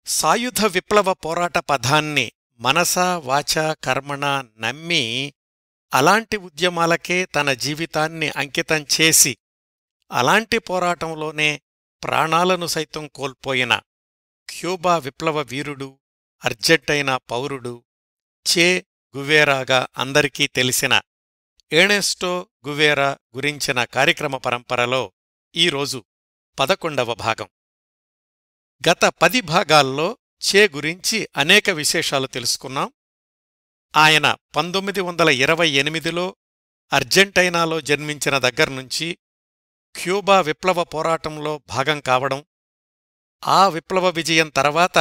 సాయుధ విప్లవ పోరాట పదాన్ని మనసా వాచా కర్మణా నమ్మి అలాంటి ఉద్యమాలకే తన జీవితాన్ని అంకితం చేసి అలాంటి పోరాటంలోనే ప్రాణాలను సైతం కోల్పోయిన క్యూబా విప్లవ వీరుడు, అర్జెంటైనా పౌరుడు చే గువేరాగా అందరికీ తెలిసిన ఎర్నెస్టో గువేరా గురించిన కార్యక్రమ పరంపరలో ఈరోజు 11వ భాగం. గత 10 భాగాల్లో చే గురించి అనేక విశేషాలు తెలుసుకున్నాం. ఆయన 1928లో అర్జెంటైనాలో జన్మించిన దగ్గర్నుంచి క్యూబా విప్లవ పోరాటంలో భాగం కావడం, ఆ విప్లవ విజయం తర్వాత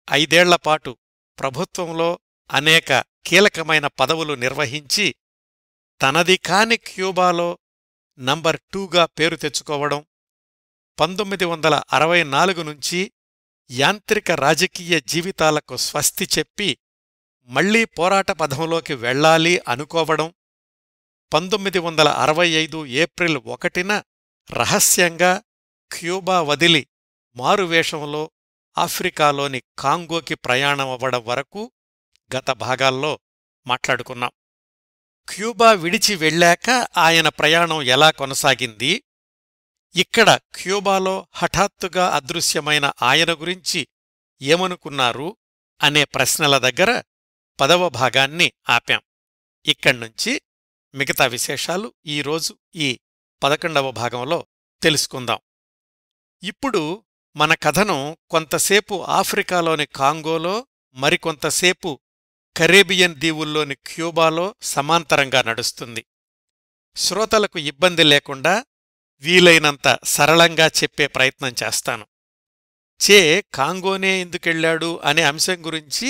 5 ఏళ్లపాటు ప్రభుత్వంలో అనేక కీలకమైన పదవులు నిర్వహించి తనది కాని క్యూబాలో నంబర్ 2గా పేరు తెచ్చుకోవడం, 1964 నుంచి యాంత్రిక రాజకీయ జీవితాలకు స్వస్తి చెప్పి మళ్లీ పోరాట పథంలోకి వెళ్లాలి అనుకోవడం, 1965 ఏప్రిల్ 1న రహస్యంగా క్యూబా వదిలి మారువేషంలో ఆఫ్రికాలోని కాంగోకి ప్రయాణమవ్వడం వరకు గత భాగాల్లో మాట్లాడుకున్నాం. క్యూబా విడిచి వెళ్ళాక ఆయన ప్రయాణం ఎలా కొనసాగింది, ఇక్కడ క్యూబాలో హఠాత్తుగా అదృశ్యమైన ఆయన గురించి ఏమనుకున్నారు అనే ప్రశ్నల దగ్గర 10వ భాగాన్ని ఆపాం. ఇక్కడ్నుంచి మిగతా విశేషాలు ఈరోజు ఈ 11వ భాగంలో తెలుసుకుందాం. ఇప్పుడు మన కథనం కొంతసేపు ఆఫ్రికాలోని కాంగోలో, మరికొంతసేపు కరేబియన్ దీవుల్లోని క్యూబాలో సమాంతరంగా నడుస్తుంది. శ్రోతలకు ఇబ్బంది లేకుండా వీలైనంత సరళంగా చెప్పే ప్రయత్నం చేస్తాను. చే కాంగోనే ఎందుకెళ్లాడు అనే అంశం గురించి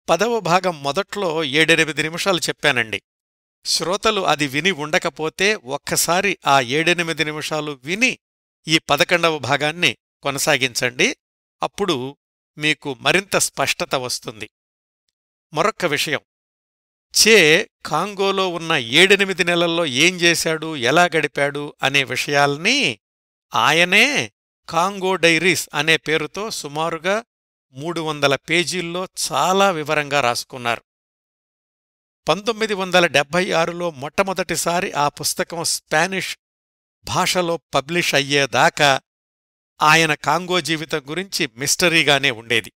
10వ భాగం మొదట్లో 7-8 నిమిషాలు చెప్పానండి. శ్రోతలు అది విని ఉండకపోతే ఒక్కసారి ఆ 7-8 నిమిషాలు విని ఈ 11వ భాగాన్ని కొనసాగించండి. అప్పుడు మీకు మరింత స్పష్టత వస్తుంది. మరొక్క విషయం, చే కాంగోలో ఉన్న 7-8 నెలల్లో ఏం చేశాడు, ఎలా గడిపాడు అనే విషయాల్ని ఆయనే కాంగో డైరీస్ అనే పేరుతో సుమారుగా 300 పేజీల్లో చాలా వివరంగా రాసుకున్నారు. 1976లో మొట్టమొదటిసారి ఆ పుస్తకం స్పానిష్ భాషలో పబ్లిష్ అయ్యేదాకా ఆయన కాంగో జీవితం గురించి మిస్టరీగానే ఉండేది.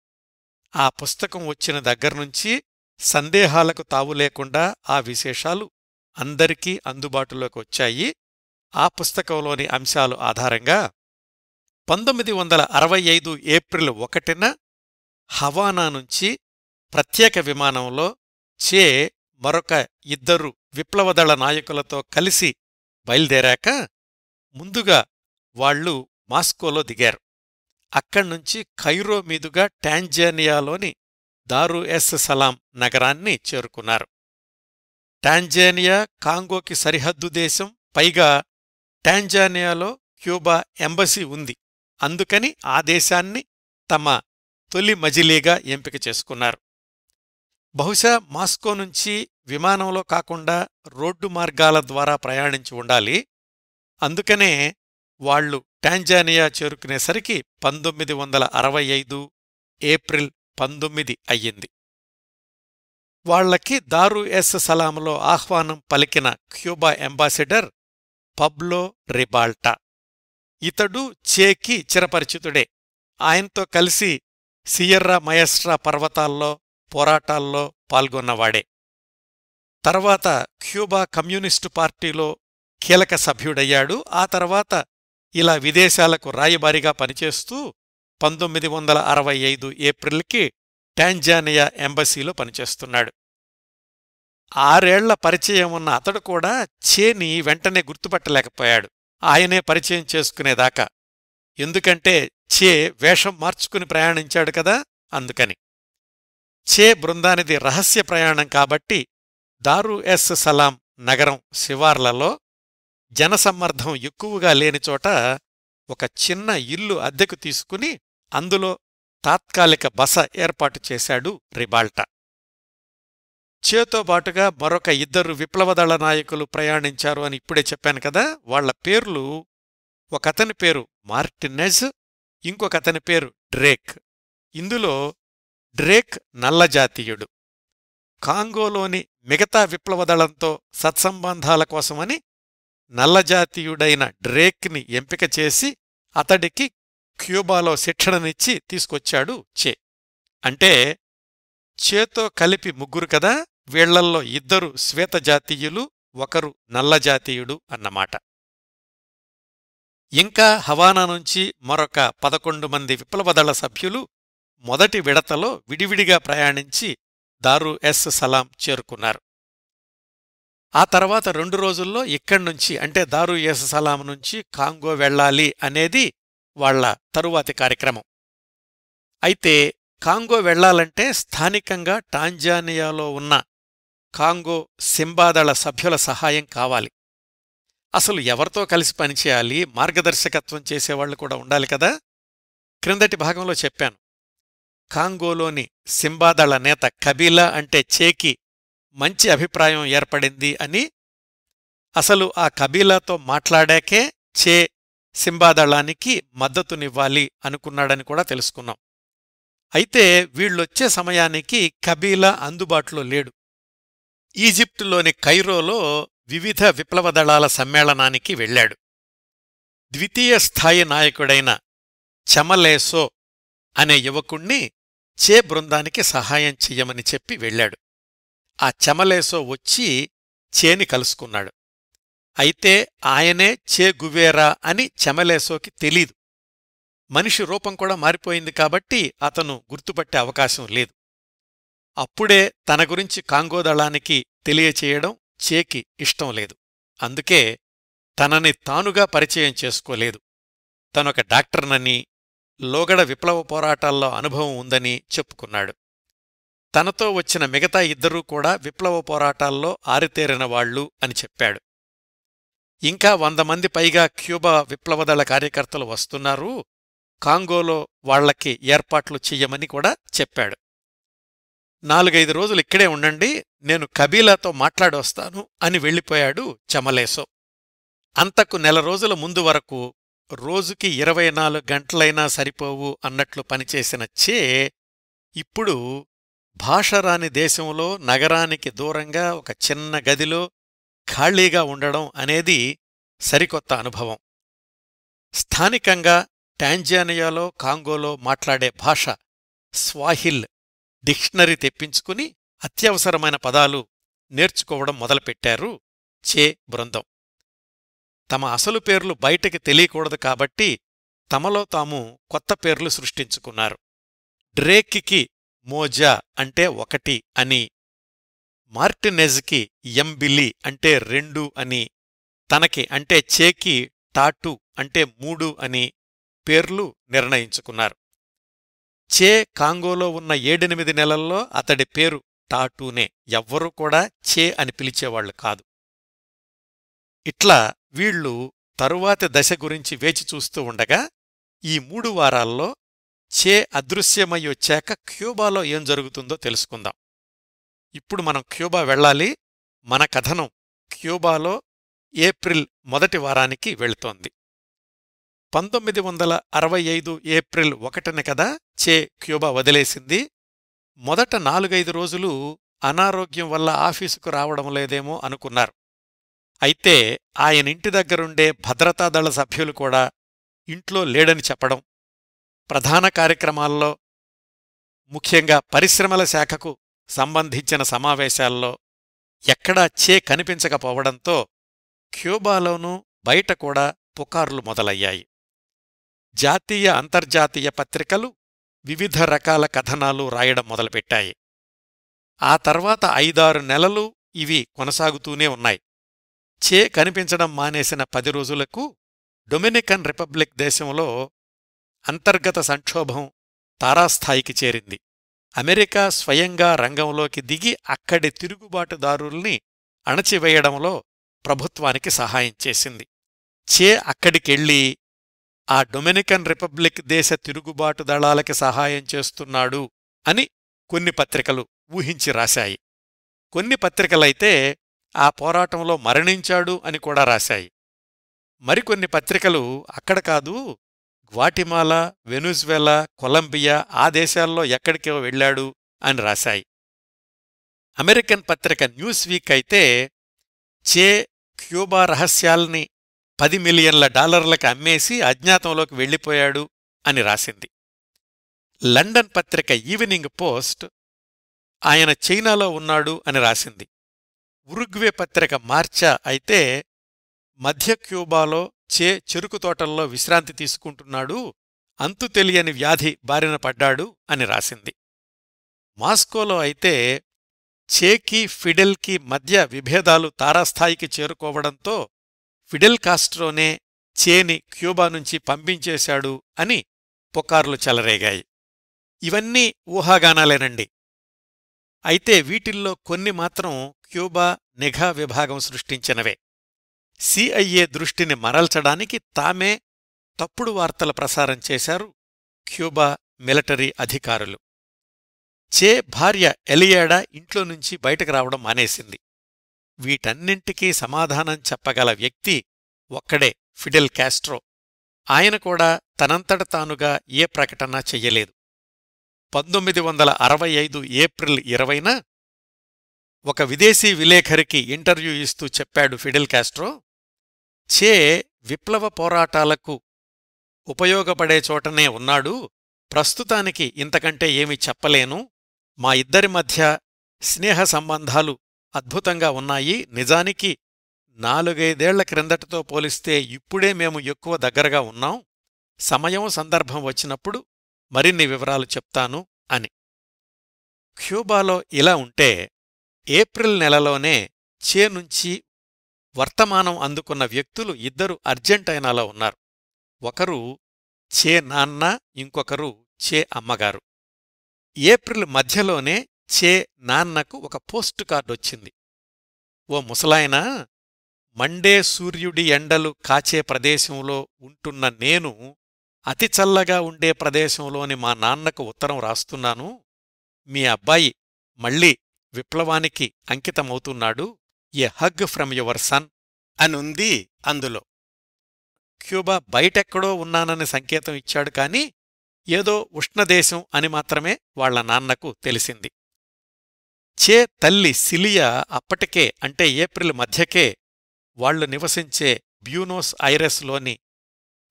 ఆ పుస్తకం వచ్చిన దగ్గర్నుంచి సందేహాలకు తావులేకుండా ఆ విశేషాలు అందరికీ అందుబాటులోకి వచ్చాయి. ఆ పుస్తకంలోని అంశాలు ఆధారంగా 1965 ఏప్రిల్ 1న హవానా నుంచి ప్రత్యేక విమానంలో చే మరొక 2 విప్లవదళ నాయకులతో కలిసి బయల్దేరాక ముందుగా వాళ్లు మాస్కోలో దిగారు. అక్కడ్నుంచి కైరో మీదుగా టాంజానియాలోని దారు ఎస్ సలాం నగరాన్ని చేరుకున్నారు. టాంజానియా కాంగోకి సరిహద్దు దేశం, పైగా టాంజానియాలో క్యూబా ఎంబసీ ఉంది. అందుకని ఆ దేశాన్ని తమ తొలి మజిలీగా ఎంపిక చేసుకున్నారు. బహుశా మాస్కో నుంచి విమానంలో కాకుండా రోడ్డు మార్గాల ద్వారా ప్రయాణించి ఉండాలి. అందుకనే వాళ్లు టాంజానియా చేరుకునేసరికి 1965 ఏప్రిల్ 19 అయ్యింది. వాళ్లకి దారు ఎస్ సలాంలో ఆహ్వానం పలికిన క్యూబా అంబాసిడర్ పబ్లో రిబాల్టా. ఇతడు చేకి చిరపరిచితుడే. ఆయనతో కలిసి సియర్రా మయస్ట్రా పర్వతాల్లో పోరాటాల్లో పాల్గొన్నవాడే. తర్వాత క్యూబా కమ్యూనిస్టు పార్టీలో కీలక సభ్యుడయ్యాడు. ఆ తర్వాత ఇలా విదేశాలకు రాయబారిగా పనిచేస్తూ 1965 ఏప్రిల్కి టాంజానియా ఎంబసీలో పనిచేస్తున్నాడు. 6 ఏళ్ల పరిచయం ఉన్న అతడు కూడా చేని వెంటనే గుర్తుపట్టలేకపోయాడు, ఆయనే పరిచయం చేసుకునేదాకా. ఎందుకంటే చే వేషం మార్చుకుని ప్రయాణించాడు కదా, అందుకని. చే బృందానిది రహస్య ప్రయాణం కాబట్టి దారు ఎస్ సలాం నగరం శివార్లలో జనసమ్మర్దం ఎక్కువగా లేనిచోట ఒక చిన్న ఇల్లు అద్దెకు తీసుకుని అందులో తాత్కాలిక బస ఏర్పాటు చేశాడు రిబాల్టా. చేతో పాటుగా మరొక 2 విప్లవదళ నాయకులు ప్రయాణించారు అని ఇప్పుడే చెప్పాను కదా. వాళ్ల పేర్లు, ఒకతని పేరు మార్టినెజ్, ఇంకొకతని పేరు డ్రేక్. ఇందులో డ్రేక్ నల్లజాతీయుడు. కాంగోలోని మిగతా విప్లవదళంతో సత్సంబంధాల కోసమని నల్లజాతీయుడైన డ్రేక్ని ఎంపిక చేసి అతడికి క్యూబాలో శిక్షణనిచ్చి తీసుకొచ్చాడు చే. అంటే చేతో కలిపి ముగ్గురు కదా, వీళ్లల్లో ఇద్దరు శ్వేతజాతీయులు, ఒకరు నల్లజాతీయుడు అన్నమాట. ఇంకా హవానా నుంచి మరొక 11 మంది విప్లవదళ సభ్యులు మొదటి విడతలో విడివిడిగా ప్రయాణించి దారు ఎస్ సలాం చేరుకున్నారు. ఆ తర్వాత 2 రోజుల్లో ఇక్కడ్నుంచి అంటే దారు ఎస్ సలాం నుంచి కాంగో వెళ్లాలి అనేది వాళ్ల తరువాతి కార్యక్రమం. అయితే కాంగో వెళ్లాలంటే స్థానికంగా టాంజానియాలో ఉన్న కాంగో సింబాదళ సభ్యుల సహాయం కావాలి. అసలు ఎవరితో కలిసి పనిచేయాలి, మార్గదర్శకత్వం చేసేవాళ్లు కూడా ఉండాలి కదా. క్రిందటి భాగంలో చెప్పాను, కాంగోలోని సింబాదళ నేత కబీలా అంటే చేకి మంచి అభిప్రాయం ఏర్పడింది అని. అసలు ఆ కబీలాతో మాట్లాడాకే చే సింబాదళానికి మద్దతునివ్వాలి అనుకున్నాడని కూడా తెలుసుకున్నాం. అయితే వీళ్ళొచ్చే సమయానికి కబీలా అందుబాటులో లేడు. ఈజిప్టులోని కైరోలో వివిధ విప్లవదళాల సమ్మేళనానికి వెళ్లాడు. ద్వితీయ స్థాయి నాయకుడైన చమలేసో అనే యువకుణ్ణి చే బృందానికి సహాయం చెయ్యమని చెప్పి వెళ్లాడు. ఆ చమలేసో వచ్చి చేని కలుసుకున్నాడు. అయితే ఆయనే చే గువేరా అని చమలేసోకి తెలీదు. మనిషి రూపం కూడా మారిపోయింది కాబట్టి అతను గుర్తుపట్టే అవకాశం లేదు. అప్పుడే తన గురించి కాంగో దళానికి తెలియచేయడం చేకి ఇష్టం లేదు. అందుకే తనని తానుగా పరిచయం చేసుకోలేదు. తనొక డాక్టర్నని, లోగడ విప్లవ పోరాటాల్లో అనుభవం ఉందని చెప్పుకున్నాడు. తనతో వచ్చిన మిగతా ఇద్దరూ కూడా విప్లవ పోరాటాల్లో ఆరితేరినవాళ్లు అని చెప్పాడు. ఇంకా 100 మంది పైగా క్యూబా విప్లవదళ కార్యకర్తలు వస్తున్నారు, కాంగోలో వాళ్లకి ఏర్పాట్లు చెయ్యమని కూడా చెప్పాడు. 4-5 రోజులు ఇక్కడే ఉండండి, నేను కబీలాతో మాట్లాడొస్తాను అని వెళ్ళిపోయాడు చమలేసో. అంతకు 1 నెల రోజుల ముందు వరకు రోజుకి 24 గంటలైనా సరిపోవు అన్నట్లు పనిచేసిన చే ఇప్పుడు భాషరాని దేశంలో నగరానికి దూరంగా ఒక చిన్న గదిలో ఖాళీగా ఉండడం అనేది సరికొత్త అనుభవం. స్థానికంగా టాంజానియాలో కాంగోలో మాట్లాడే భాష స్వాహిల్ డిక్షనరీ తెప్పించుకుని అత్యవసరమైన పదాలు నేర్చుకోవడం మొదలుపెట్టారు చే బృందం. తమ అసలు పేర్లు బయటకి తెలియకూడదు కాబట్టి తమలో తాము కొత్త పేర్లు సృష్టించుకున్నారు. డ్రేక్కి మోజా అంటే 1 అని, మార్టినెజ్కి ఎంబిలి అంటే 2 అని, తనకి అంటే చేకి టాటు అంటే 3 అని పేర్లు నిర్ణయించుకున్నారు. చే కాంగోలో ఉన్న 7-8 నెలల్లో అతడి పేరు టాటూనే, ఎవ్వరూ కూడా చే అని పిలిచేవాళ్లు కాదు. ఇట్లా వీళ్లు తరువాతి దశ గురించి వేచి చూస్తూ ఉండగా ఈ 3 వారాల్లో చే అదృశ్యమయ్యొచ్చాక క్యూబాలో ఏం జరుగుతుందో తెలుసుకుందాం. ఇప్పుడు మనం క్యూబా వెళ్లాలి. మన కథనం క్యూబాలో ఏప్రిల్ మొదటి వారానికి వెళుతోంది. 1965 ఏప్రిల్ 1న కదా చే క్యూబా వదిలేసింది. మొదట 4-5 రోజులు అనారోగ్యం వల్ల ఆఫీసుకు రావడం లేదేమో అనుకున్నారు. అయితే ఆయనింటి దగ్గరుండే భద్రతాదళ సభ్యులు కూడా ఇంట్లో లేడని చెప్పడం, ప్రధాన కార్యక్రమాల్లో ముఖ్యంగా పరిశ్రమల శాఖకు సంబంధించిన సమావేశాల్లో ఎక్కడా చే కనిపించకపోవడంతో క్యూబాలోనూ బయట కూడా పుకార్లు మొదలయ్యాయి. జాతీయ అంతర్జాతీయ పత్రికలు వివిధ రకాల కథనాలు రాయడం మొదలుపెట్టాయి. ఆ తర్వాత 5-6 నెలలు ఇవి కొనసాగుతూనే ఉన్నాయి. చే కనిపించడం మానేసిన 10 రోజులకు డొమినికన్ రిపబ్లిక్ దేశంలో అంతర్గత సంక్షోభం తారాస్థాయికి చేరింది. అమెరికా స్వయంగా రంగంలోకి దిగి అక్కడి తిరుగుబాటుదారుల్ని అణచివేయడంలో ప్రభుత్వానికి సహాయం చేసింది. చే అక్కడికెళ్ళి ఆ డొమినికన్ రిపబ్లిక్ దేశ తిరుగుబాటు దళాలకి సహాయం చేస్తున్నాడు అని కొన్ని పత్రికలు ఊహించి రాశాయి. కొన్ని పత్రికలైతే ఆ పోరాటంలో మరణించాడు అని కూడా రాశాయి. మరికొన్ని పత్రికలు అక్కడ కాదు, గ్వాటిమాలా, వెనుజువేలా, కొలంబియా ఆ దేశాల్లో ఎక్కడికో వెళ్ళాడు అని రాశాయి. అమెరికన్ పత్రిక న్యూస్ వీక్ అయితే చే క్యూబా రహస్యాల్ని $10 మిలియన్ల అమ్మేసి అజ్ఞాతంలోకి వెళ్ళిపోయాడు అని రాసింది. లండన్ పత్రిక ఈవినింగ్ పోస్ట్ ఆయన చైనాలో ఉన్నాడు అని రాసింది. ఉరుగ్వే పత్రిక మార్చా అయితే మధ్య క్యూబాలో చెరుకు తోటల్లో విశ్రాంతి తీసుకుంటున్నాడు, అంతు తెలియని వ్యాధి బారిన పడ్డాడు అని రాసింది. మాస్కోలో అయితే చేకి ఫిడెల్కి మధ్య విభేదాలు తారాస్థాయికి చేరుకోవడంతో ఫిడెల్ కాస్ట్రోనే చేని క్యూబా నుంచి పంపించేశాడు అని పుకార్లు చెలరేగాయి. ఇవన్నీ ఊహాగానాలేనండి. అయితే వీటిల్లో కొన్ని మాత్రం క్యూబా నిఘా విభాగం సృష్టించినవే. సిఐఏ దృష్టిని మరల్చడానికి తామే తప్పుడు వార్తల ప్రసారం చేశారు క్యూబా మిలిటరీ అధికారులు. చే భార్య ఎలియాడా ఇంట్లో నుంచి బయటకు రావడం మానేసింది. వీటన్నింటికీ సమాధానం చెప్పగల వ్యక్తి ఒక్కడే, ఫిడెల్ కాస్ట్రో. ఆయన కూడా తనంతట తానుగా ఏ ప్రకటన చెయ్యలేదు. 1965 ఏప్రిల్ 20న ఒక విదేశీ విలేఖరికి ఇంటర్వ్యూ ఇస్తూ చెప్పాడు ఫిడెల్ కాస్ట్రో, చే విప్లవ పోరాటాలకు ఉపయోగపడే చోటనే ఉన్నాడు, ప్రస్తుతానికి ఇంతకంటే ఏమీ చెప్పలేను, మా ఇద్దరి మధ్య స్నేహ సంబంధాలు అద్భుతంగా ఉన్నాయి, నిజానికి 4-5 క్రిందటతో పోలిస్తే ఇప్పుడే మేము ఎక్కువ దగ్గరగా ఉన్నాం, సమయం సందర్భం వచ్చినప్పుడు మరిన్ని వివరాలు చెప్తాను అని. క్యూబాలో ఇలా ఉంటే ఏప్రిల్ నెలలోనే చే నుంచి వర్తమానం అందుకున్న వ్యక్తులు 2 అర్జెంటైనాలో ఉన్నారు. ఒకరు చే నాన్న, ఇంకొకరు చే అమ్మగారు. ఏప్రిల్ మధ్యలోనే చే నాన్నకు ఒక పోస్టు కార్డొచ్చింది. ఓ ముసలాయనా, మండే సూర్యుడి ఎండలు కాచే ప్రదేశంలో ఉంటున్న నేను అతి చల్లగా ఉండే ప్రదేశంలోని మా నాన్నకు ఉత్తరం రాస్తున్నాను, మీ అబ్బాయి మళ్ళీ విప్లవానికి అంకితమవుతున్నాడు, ఏ హగ్ ఫ్రమ్ యువర్ సన్ అనుంది అందులో. క్యూబా బయటెక్కడో ఉన్నానని సంకేతం ఇచ్చాడు కాని ఏదో ఉష్ణదేశం అని మాత్రమే వాళ్ల నాన్నకు తెలిసింది. చే తల్లి సిలియా అప్పటికే, అంటే ఏప్రిల్ మధ్యకే వాళ్లు నివసించే బ్యూనోస్ ఐరెస్లోని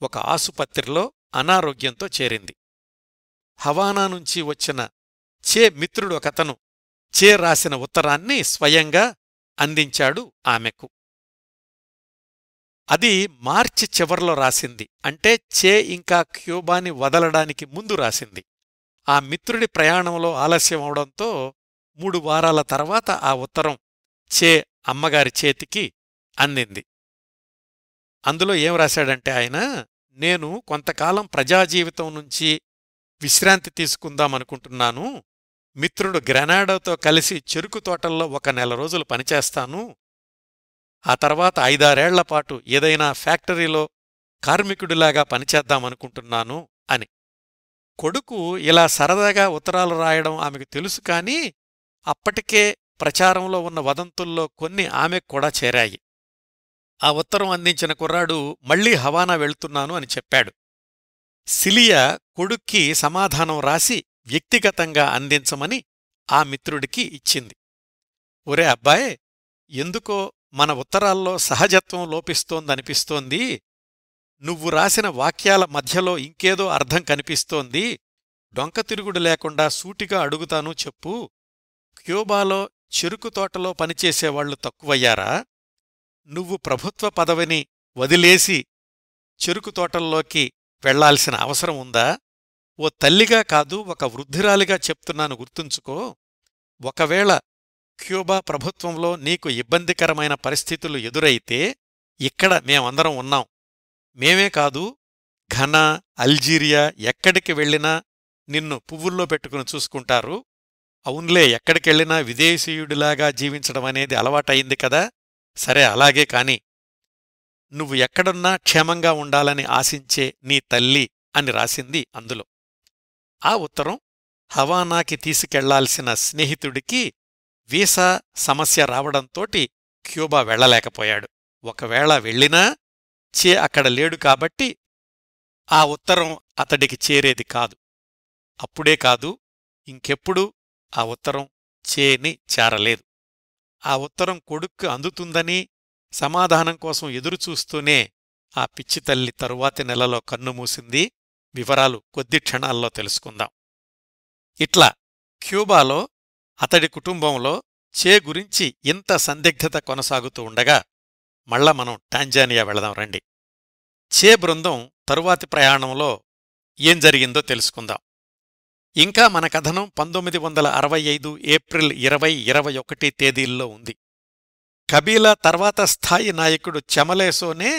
ఒక ఆసుపత్రిలో అనారోగ్యంతో చేరింది. హవానా నుంచి వచ్చిన చే మిత్రుడొకతను చే రాసిన ఉత్తరాన్ని స్వయంగా అందించాడు ఆమెకు. అది మార్చి చివర్లో రాసింది, అంటే చే ఇంకా క్యూబాని వదలడానికి ముందు రాసింది. ఆ మిత్రుడి ప్రయాణంలో ఆలస్యమవడంతో 3 వారాల తర్వాత ఆ ఉత్తరం చే అమ్మగారి చేతికి అందింది. అందులో ఏం రాశాడంటే ఆయన, నేను కొంతకాలం ప్రజాజీవితం నుంచి విశ్రాంతి తీసుకుందామనుకుంటున్నాను, మిత్రుడు గ్రెనాడోతో కలిసి చెరుకు తోటల్లో 1 నెల రోజులు పనిచేస్తాను, ఆ తర్వాత 5-6 ఏళ్లపాటు ఏదైనా ఫ్యాక్టరీలో కార్మికుడిలాగా పనిచేద్దామనుకుంటున్నాను అని. కొడుకు ఇలా సరదాగా ఉత్తరాలు రాయడం ఆమెకు తెలుసు కాని అప్పటికే ప్రచారంలో ఉన్న వదంతుల్లో కొన్ని ఆమెకు కూడా చేరాయి. ఆ ఉత్తరం అందించిన కుర్రాడు మళ్లీ హవానా వెళ్తున్నాను అని చెప్పాడు. సిలియా కొడుక్కి సమాధానం రాసి వ్యక్తిగతంగా అందించమని ఆ మిత్రుడికి ఇచ్చింది. ఒరే అబ్బాయ్, ఎందుకో మన ఉత్తరాల్లో సహజత్వం లోపిస్తోందనిపిస్తోంది, నువ్వు రాసిన వాక్యాల మధ్యలో ఇంకేదో అర్థం కనిపిస్తోంది, డొంకతిరుగుడు లేకుండా సూటిగా అడుగుతాను చెప్పు, క్యూబాలో చెరుకు తోటలో పనిచేసేవాళ్లు తక్కువయ్యారా? నువ్వు ప్రభుత్వ పదవిని వదిలేసి చెరుకు తోటల్లోకి వెళ్లాల్సిన అవసరం ఉందా? ఓ తల్లిగా కాదు, ఒక వృద్ధురాలిగా చెప్తున్నాను, గుర్తుంచుకో. ఒకవేళ క్యూబా ప్రభుత్వంలో నీకు ఇబ్బందికరమైన పరిస్థితులు ఎదురైతే ఇక్కడ మేమందరం ఉన్నాం. మేమే కాదు, ఘనా, అల్జీరియా ఎక్కడికి వెళ్ళినా నిన్ను పువ్వుల్లో పెట్టుకుని చూసుకుంటారు. అవున్లే, ఎక్కడికెళ్ళినా విదేశీయుడిలాగా జీవించడమనేది అలవాటయింది కదా, సరే అలాగే కాని నువ్వు ఎక్కడున్నా క్షేమంగా ఉండాలని ఆశించే నీ తల్లి అని రాసింది అందులో. ఆ ఉత్తరం హవానాకి తీసుకెళ్లాల్సిన స్నేహితుడికి వీసా సమస్య రావడంతోటి క్యూబా వెళ్లలేకపోయాడు. ఒకవేళ వెళ్ళినా చే అక్కడ లేడు కాబట్టి ఆ ఉత్తరం అతడికి చేరేది కాదు. అప్పుడే కాదు, ఇంకెప్పుడూ ఆ ఉత్తరం చేని చేరలేదు. ఆ ఉత్తరం కొడుక్కు అందుతుందని సమాధానం కోసం ఎదురుచూస్తూనే ఆ పిచ్చితల్లి తరువాతి నెలలో కన్నుమూసింది. వివరాలు కొద్ది క్షణాల్లో తెలుసుకుందాం. ఇట్లా క్యూబాలో అతడి కుటుంబంలో చే గురించి ఇంత సందిగ్ధత కొనసాగుతూ ఉండగా మళ్ళా మనం టాంజానియా వెళదాం రండి. చే బృందం తరువాతి ప్రయాణంలో ఏం జరిగిందో తెలుసుకుందాం. ఇంకా మన కథనం 1965 ఏప్రిల్ 20-21 తేదీల్లో ఉంది. కబీలా తర్వాత స్థాయి నాయకుడు చెమలేసోనే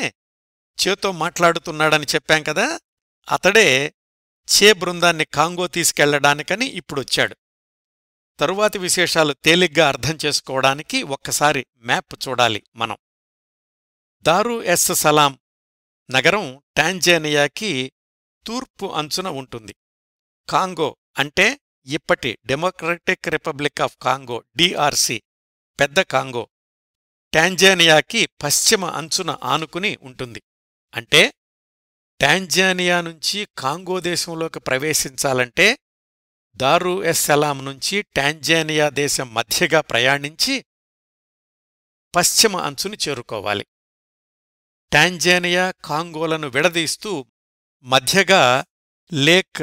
చేతో మాట్లాడుతున్నాడని చెప్పాం కదా, అతడే చే బృందాన్ని కాంగో తీసుకెళ్లడానికని ఇప్పుడొచ్చాడు. తరువాతి విశేషాలు తేలిగ్గా అర్థం చేసుకోవడానికి ఒక్కసారి మ్యాప్ చూడాలి మనం. దారు ఎస్ సలాం నగరం టాంజానియాకి తూర్పు అంచున ఉంటుంది. కాంగో అంటే ఇప్పటి democratic republic of Congo DRC, పెద్ద కాంగో, టాంజానియాకి పశ్చిమ అంచున ఆనుకుని ఉంటుంది. అంటే టాంజానియా నుంచి కాంగో దేశంలోకి ప్రవేశించాలంటే దారు ఎస్ సలాం నుంచి టాంజానియా దేశం మధ్యగా ప్రయాణించి పశ్చిమ అంచుని చేరుకోవాలి. టాంజానియా కాంగోలను విడదీస్తూ మధ్యగా లేక్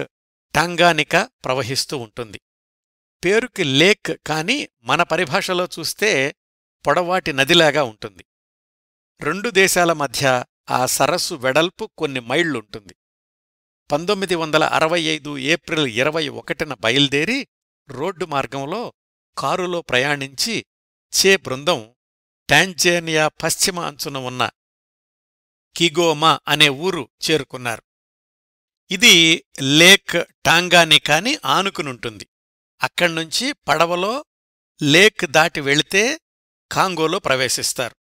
టాంగానికా ప్రవహిస్తూ ఉంటుంది. పేరుకి లేక్ కాని మన పరిభాషలో చూస్తే పొడవాటి నదిలాగా ఉంటుంది. రెండు దేశాల మధ్య ఆ సరస్సు వెడల్పు కొన్ని మైళ్లుంటుంది. 1965 ఏప్రిల్ 21న బయల్దేరి రోడ్డు మార్గంలో కారులో ప్రయాణించి చే బృందం టాంజానియా పశ్చిమ అంచున ఉన్న కిగోమా అనే ఊరు చేరుకున్నారు. ఇది లేక్ టాంగానికాని ఆనుకునుంటుంది. అక్కడ్నుంచి పడవలో లేక్ దాటి వెళితే కాంగోలో ప్రవేశిస్తారు.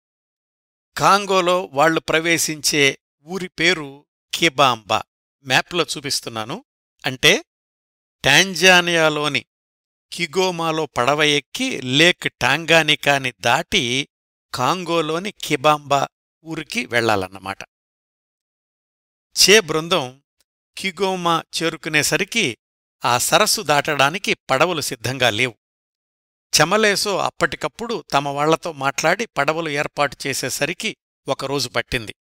కాంగోలో వాళ్లు ప్రవేశించే ఊరి పేరు కిబాంబా. మ్యాప్లో చూపిస్తున్నాను. అంటే టాంజానియాలోని కిగోమాలో పడవ ఎక్కి లేక్ టాంగానికాని దాటి కాంగోలోని కిబాంబా ఊరికి వెళ్లాలన్నమాట. చే బృందం కిగోమా చేరుకునేసరికి ఆ సరస్సు దాటడానికి పడవలు సిద్ధంగా లేవు. చెమలేసో అప్పటికప్పుడు తమ వాళ్లతో మాట్లాడి పడవలు ఏర్పాటు చేసేసరికి ఒకరోజు పట్టింది.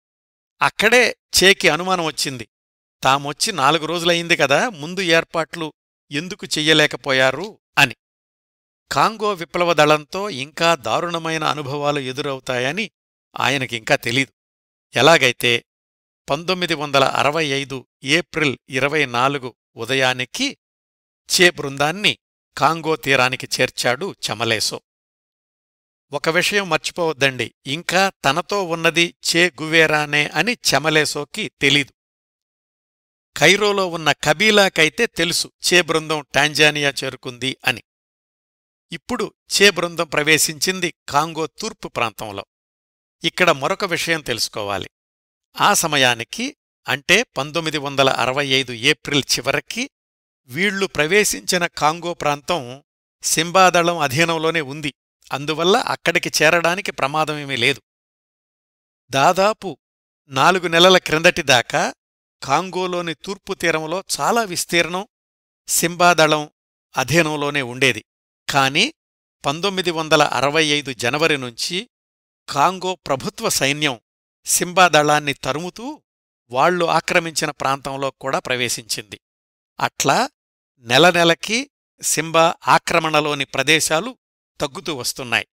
అక్కడే చేకి అనుమానం వచ్చింది. తామొచ్చి 4 రోజులయింది కదా, ముందు ఏర్పాట్లు ఎందుకు చెయ్యలేకపోయారు అని. కాంగో విప్లవ దళంతో ఇంకా దారుణమైన అనుభవాలు ఎదురవుతాయని ఆయనకింకా తెలీదు. ఎలాగైతే 1965 ఏప్రిల్ 24 ఉదయానికి చే బృందాన్ని కాంగో తీరానికి చేర్చాడు చెమలేసో. ఒక విషయం మర్చిపోవద్దండి, ఇంకా తనతో ఉన్నది చే గువేరానే అని చెమలేసోకి తెలీదు. కైరోలో ఉన్న కబీలాకైతే తెలుసు చే బృందం టాంజానియా చేరుకుంది అని. ఇప్పుడు చే బృందం ప్రవేశించింది కాంగో తూర్పు ప్రాంతంలో. ఇక్కడ మరొక విషయం తెలుసుకోవాలి. ఆ సమయానికి అంటే 1965 ఏప్రిల్ చివరికి వీళ్లు ప్రవేశించిన కాంగో ప్రాంతం సింబాదళం అధీనంలోనే ఉంది. అందువల్ల అక్కడికి చేరడానికి ప్రమాదమేమీ లేదు. దాదాపు 4 నెలల క్రిందటిదాకా కాంగోలోని తూర్పు తీరంలో చాలా విస్తీర్ణం సింబాదళం అధీనంలోనే ఉండేది. కాని 1965 జనవరి నుంచి కాంగో ప్రభుత్వ సైన్యం సింబాదళాన్ని తరుముతూ వాళ్లు ఆక్రమించిన ప్రాంతంలో కూడా ప్రవేశించింది. అట్లా నెలనెలకి సింబా ఆక్రమణలోని ప్రదేశాలు తగ్గుతూ వస్తున్నాయి.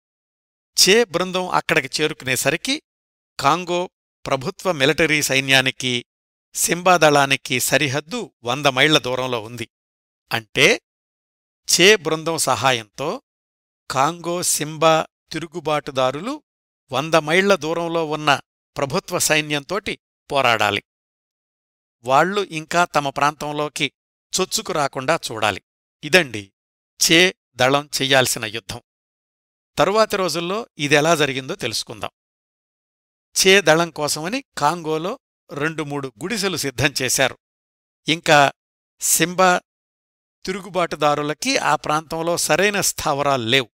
చే బృందం అక్కడికి చేరుకునేసరికి కాంగో ప్రభుత్వ మిలిటరీ సైన్యానికి సింబాదళానికి సరిహద్దు 100 మైళ్ల దూరంలో ఉంది. అంటే చే బృందం సహాయంతో కాంగో సింబా తిరుగుబాటుదారులు 100 మైళ్ల దూరంలో ఉన్న ప్రభుత్వ సైన్యంతోటి పోరాడాలి. వాళ్లు ఇంకా తమ ప్రాంతంలోకి చొచ్చుకురాకుండా చూడాలి. ఇదండి చే దళం చెయ్యాల్సిన యుద్ధం. తరువాతి రోజుల్లో ఇదెలా జరిగిందో తెలుసుకుందాం. చే దళం కోసమని కాంగోలో 2-3 గుడిసెలు సిద్ధం చేశారు. ఇంకా సింబా తిరుగుబాటుదారులకి ఆ ప్రాంతంలో సరైన స్థావరాలు లేవు.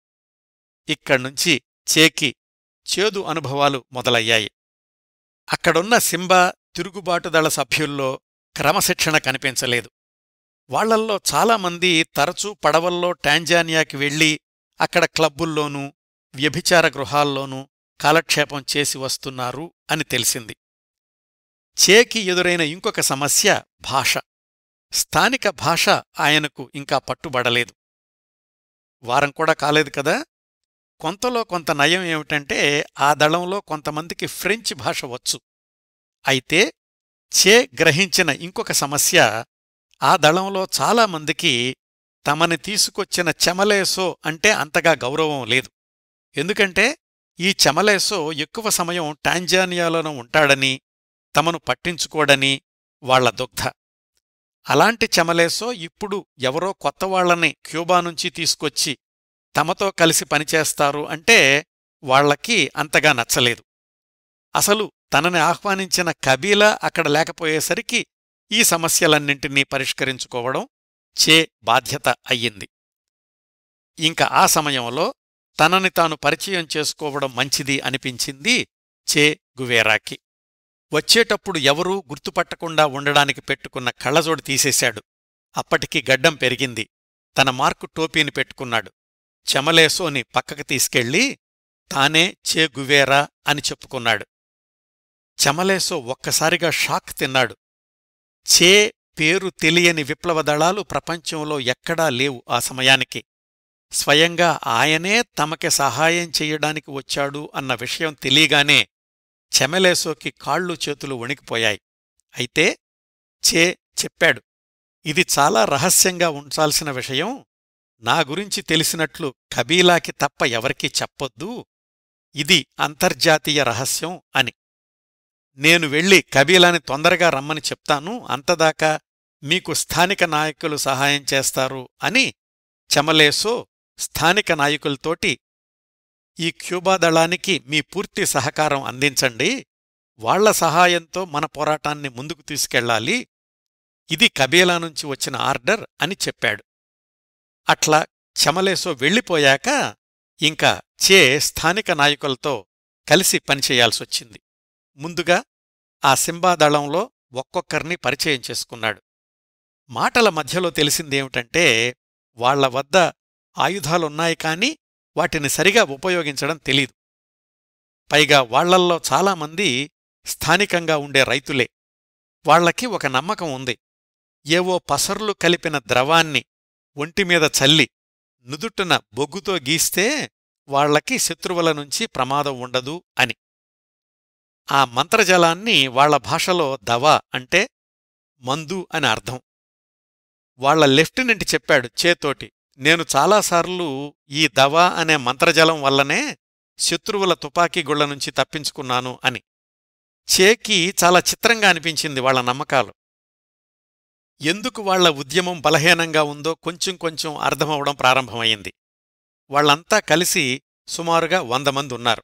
ఇక్కడ్నుంచి చేకి చేదు అనుభవాలు మొదలయ్యాయి. అక్కడున్న సింబా తిరుగుబాటుదళ సభ్యుల్లో క్రమశిక్షణ కనిపించలేదు. వాళ్లల్లో చాలామంది తరచూ పడవల్లో టాంజానియాకి వెళ్లి అక్కడ క్లబ్బుల్లోనూ వ్యభిచార గృహాల్లోనూ కాలక్షేపం చేసి వస్తున్నారు అని తెలిసింది. చేకి ఎదురైన ఇంకొక సమస్య భాష. స్థానిక భాష ఆయనకు ఇంకా పట్టుబడలేదు. వారం కూడా కాలేదు కదా. కొంతలో కొంత నయం ఏమిటంటే ఆ దళంలో కొంతమందికి ఫ్రెంచ్ భాష వచ్చు. అయితే చే గ్రహించిన ఇంకొక సమస్య, ఆ దళంలో చాలామందికి తమని తీసుకొచ్చిన చెమలేసో అంటే అంతగా గౌరవం లేదు. ఎందుకంటే ఈ చెమలేసో ఎక్కువ సమయం టాంజానియాలోనూ ఉంటాడని, తమను పట్టించుకోడని వాళ్ల దుగ్ధ. అలాంటి చెమలేసో ఇప్పుడు ఎవరో కొత్తవాళ్లని క్యూబా నుంచి తీసుకొచ్చి తమతో కలిసి పనిచేస్తారు అంటే వాళ్లకి అంతగా నచ్చలేదు. అసలు తనని ఆహ్వానించిన కబీలా అక్కడ లేకపోయేసరికి ఈ సమస్యలన్నింటినీ పరిష్కరించుకోవడం చే బాధ్యత అయ్యింది. ఇంక ఆ సమయంలో తనని తాను పరిచయం చేసుకోవడం మంచిది అనిపించింది చే గువేరాకి. వచ్చేటప్పుడు ఎవరూ గుర్తుపట్టకుండా ఉండడానికి పెట్టుకున్న కళ్ళజోడు తీసేశాడు. అప్పటికి గడ్డం పెరిగింది. తన మార్కు టోపీని పెట్టుకున్నాడు. చెమలేసోని పక్కకి తీసుకెళ్ళి తానే చే గువేరా అని చెప్పుకున్నాడు. చెమలేసో ఒక్కసారిగా షాక్ తిన్నాడు. చే పేరు తెలియని విప్లవదళాలు ప్రపంచంలో ఎక్కడా లేవు ఆ సమయానికి. స్వయంగా ఆయనే తమకి సహాయం చెయ్యడానికి వచ్చాడు అన్న విషయం తెలియగానే చెమలేసోకి కాళ్ళు చేతులు వణికిపోయాయి. అయితే చే చెప్పాడు, ఇది చాలా రహస్యంగా ఉంచాల్సిన విషయం. నా గురించి తెలిసినట్లు కబీలాకి తప్ప ఎవరికీ చెప్పొద్దు. ఇది అంతర్జాతీయ రహస్యం అని. నేను వెళ్ళి కబీలాని తొందరగా రమ్మని చెప్తాను. అంతదాకా మీకు స్థానిక నాయకులు సహాయం చేస్తారు అని చెమలేసో స్థానిక నాయకులతోటి, ఈ క్యూబా దళానికి మీ పూర్తి సహకారం అందించండి, వాళ్ల సహాయంతో మన పోరాటాన్ని ముందుకు తీసుకెళ్లాలి, ఇది కబీలా నుంచి వచ్చిన ఆర్డర్ అని చెప్పాడు. అట్లా చెమలేసో వెళ్ళిపోయాక ఇంకా చే స్థానిక నాయకులతో కలిసి పనిచేయాల్సొచ్చింది. ముందుగా ఆ సింబా దళంలో ఒక్కొక్కరిని పరిచయం చేసుకున్నాడు. మాటల మధ్యలో తెలిసిందేమిటంటే వాళ్ల వద్ద ఆయుధాలున్నాయి కాని వాటిని సరిగా ఉపయోగించడం తెలీదు. పైగా వాళ్లల్లో చాలామంది స్థానికంగా ఉండే రైతులే. వాళ్లకి ఒక నమ్మకం ఉంది, ఏవో పసర్లు కలిపిన ద్రవాన్ని ఒంటిమీద చల్లి నుదుట్టున బొగ్గుతో గీస్తే వాళ్లకి శత్రువుల నుంచి ప్రమాదం ఉండదు అని. ఆ మంత్రజలాన్ని వాళ్ల భాషలో దవా అంటే మందు అని అర్థం. వాళ్ల లెఫ్టినెంట్ చెప్పాడు చేతోటి, నేను చాలాసార్లు ఈ దవా అనే మంత్రజలం వల్లనే శత్రువుల తుపాకీ గుళ్ల నుంచి తప్పించుకున్నాను అని. చేకి చాలా చిత్రంగా అనిపించింది వాళ్ల నమ్మకాలు. ఎందుకు వాళ్ల ఉద్యమం బలహీనంగా ఉందో కొంచెం కొంచెం అర్థమవడం ప్రారంభమయ్యింది. వాళ్లంతా కలిసి సుమారుగా 100 మంది ఉన్నారు.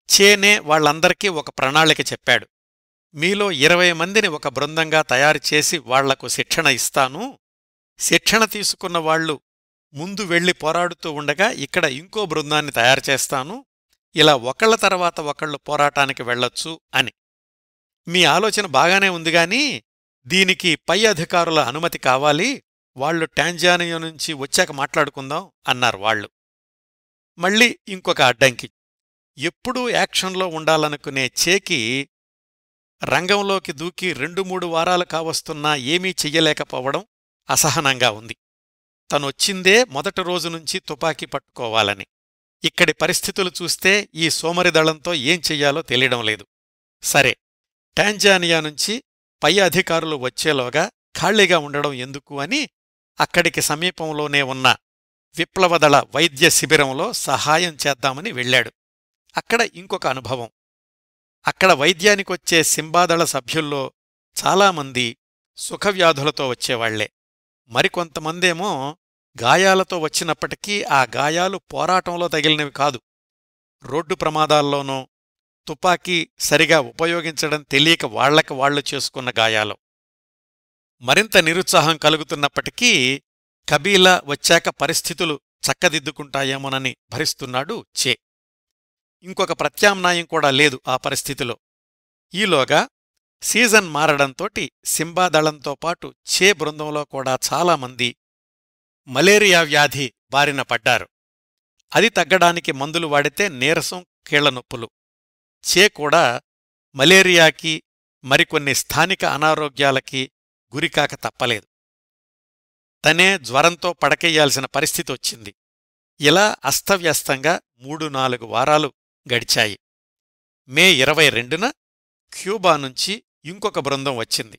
చేనే వాళ్లందరికీ ఒక ప్రణాళిక చెప్పాడు. మీలో 20 మందిని ఒక బృందంగా తయారుచేసి వాళ్లకు శిక్షణ ఇస్తాను. శిక్షణ తీసుకున్న వాళ్లు ముందు వెళ్లి పోరాడుతూ ఉండగా ఇక్కడ ఇంకో బృందాన్ని తయారుచేస్తాను. ఇలా ఒకళ్ల తర్వాత ఒకళ్లు పోరాటానికి వెళ్లొచ్చు అని. మీ ఆలోచన బాగానే ఉందిగాని దీనికి పై అధికారుల అనుమతి కావాలి. వాళ్లు టాంజానియా నుంచి వచ్చాక మాట్లాడుకుందాం అన్నారు వాళ్లు. మళ్ళీ ఇంకొక అడ్డంకి. ఎప్పుడూ యాక్షన్లో ఉండాలనుకునే చేకి రంగంలోకి దూకి 2-3 వారాలు కావస్తున్నా ఏమీ చెయ్యలేకపోవడం అసహనంగా ఉంది. తనొచ్చిందే మొదటి రోజునుంచి తుపాకీ పట్టుకోవాలని. ఇక్కడి పరిస్థితులు చూస్తే ఈ సోమరిదళంతో ఏం చెయ్యాలో తెలియడం లేదు. సరే, టాంజానియా నుంచి పై అధికారులు వచ్చేలోగా ఖాళీగా ఉండడం ఎందుకు అని అక్కడికి సమీపంలోనే ఉన్న విప్లవదళ వైద్య శిబిరంలో సహాయం చేద్దామని వెళ్లాడు. అక్కడ ఇంకొక అనుభవం. అక్కడ వైద్యానికొచ్చే సింబాదళ సభ్యుల్లో చాలామంది సుఖవ్యాధులతో వచ్చేవాళ్లే. మరికొంతమందేమో గాయాలతో వచ్చినప్పటికీ ఆ గాయాలు పోరాటంలో తగిలినవి కాదు, రోడ్డు ప్రమాదాల్లోనో తుపాకీ సరిగా ఉపయోగించడం తెలియక వాళ్లకి వాళ్లు చేసుకున్న గాయాలు. మరింత నిరుత్సాహం కలుగుతున్నప్పటికీ కబీలా వచ్చాక పరిస్థితులు చక్కదిద్దుకుంటాయేమోనని భరిస్తున్నాడు చే. ఇంకొక ప్రత్యామ్నాయం కూడా లేదు ఆ పరిస్థితిలో. ఈలోగా సీజన్ మారడంతోటి సింబాదళంతో పాటు చే బృందంలో కూడా చాలామంది మలేరియా వ్యాధి బారిన పడ్డారు. అది తగ్గడానికి మందులు వాడితే నీరసం, కీళ్లనొప్పులు. చే కూడా మలేరియాకి మరికొన్ని స్థానిక అనారోగ్యాలకి గురికాక తప్పలేదు. తనే జ్వరంతో పడకెయ్యాల్సిన పరిస్థితొచ్చింది. ఇలా అస్తవ్యస్తంగా 3-4 వారాలు గడిచాయి. మే 22న క్యూబా నుంచి ఇంకొక బృందం వచ్చింది.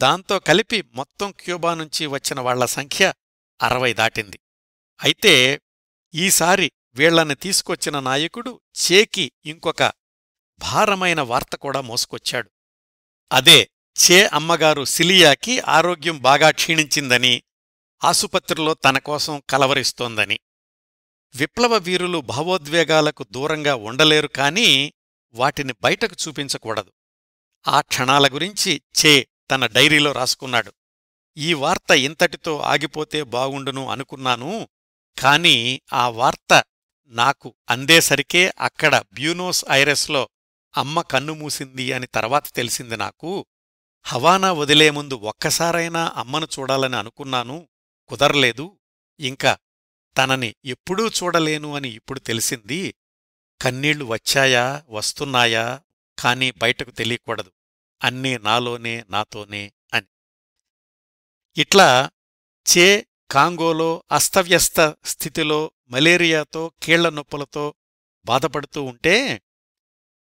దాంతో కలిపి మొత్తం క్యూబా నుంచి వచ్చిన వాళ్ల సంఖ్య 60 దాటింది. అయితే ఈసారి వీళ్లని తీసుకొచ్చిన నాయకుడు చేకి ఇంకొక భారమైన వార్త కూడా మోసుకొచ్చాడు. అదే చే అమ్మగారు సిలియాకి ఆరోగ్యం బాగా క్షీణించిందని, ఆసుపత్రిలో తనకోసం కలవరిస్తోందని. విప్లవ వీరులు భావోద్వేగాలకు దూరంగా ఉండలేరు, కానీ వాటిని బయటకు చూపించకూడదు. ఆ క్షణాల గురించి చే తన డైరీలో రాసుకున్నాడు. ఈ వార్త ఇంతటితో ఆగిపోతే బాగుండును అనుకున్నాను, కాని ఆ వార్త నాకు అందేసరికే అక్కడ బ్యూనోస్ ఐరెస్లో అమ్మ కన్నుమూసింది అని తర్వాత తెలిసింది నాకు. హవానా వదిలే ముందు ఒక్కసారైనా అమ్మను చూడాలని అనుకున్నాను, కుదరలేదు. ఇంకా తనని ఎప్పుడూ చూడలేను అని ఇప్పుడు తెలిసింది. కన్నీళ్లు వచ్చాయా, వస్తున్నాయా, కాని బయటకు తెలియకూడదు. అన్నీ నాలోనే, నాతోనే అని. ఇట్లా చే కాంగోలో అస్తవ్యస్త స్థితిలో మలేరియాతో, కీళ్లనొప్పులతో బాధపడుతూ ఉంటే,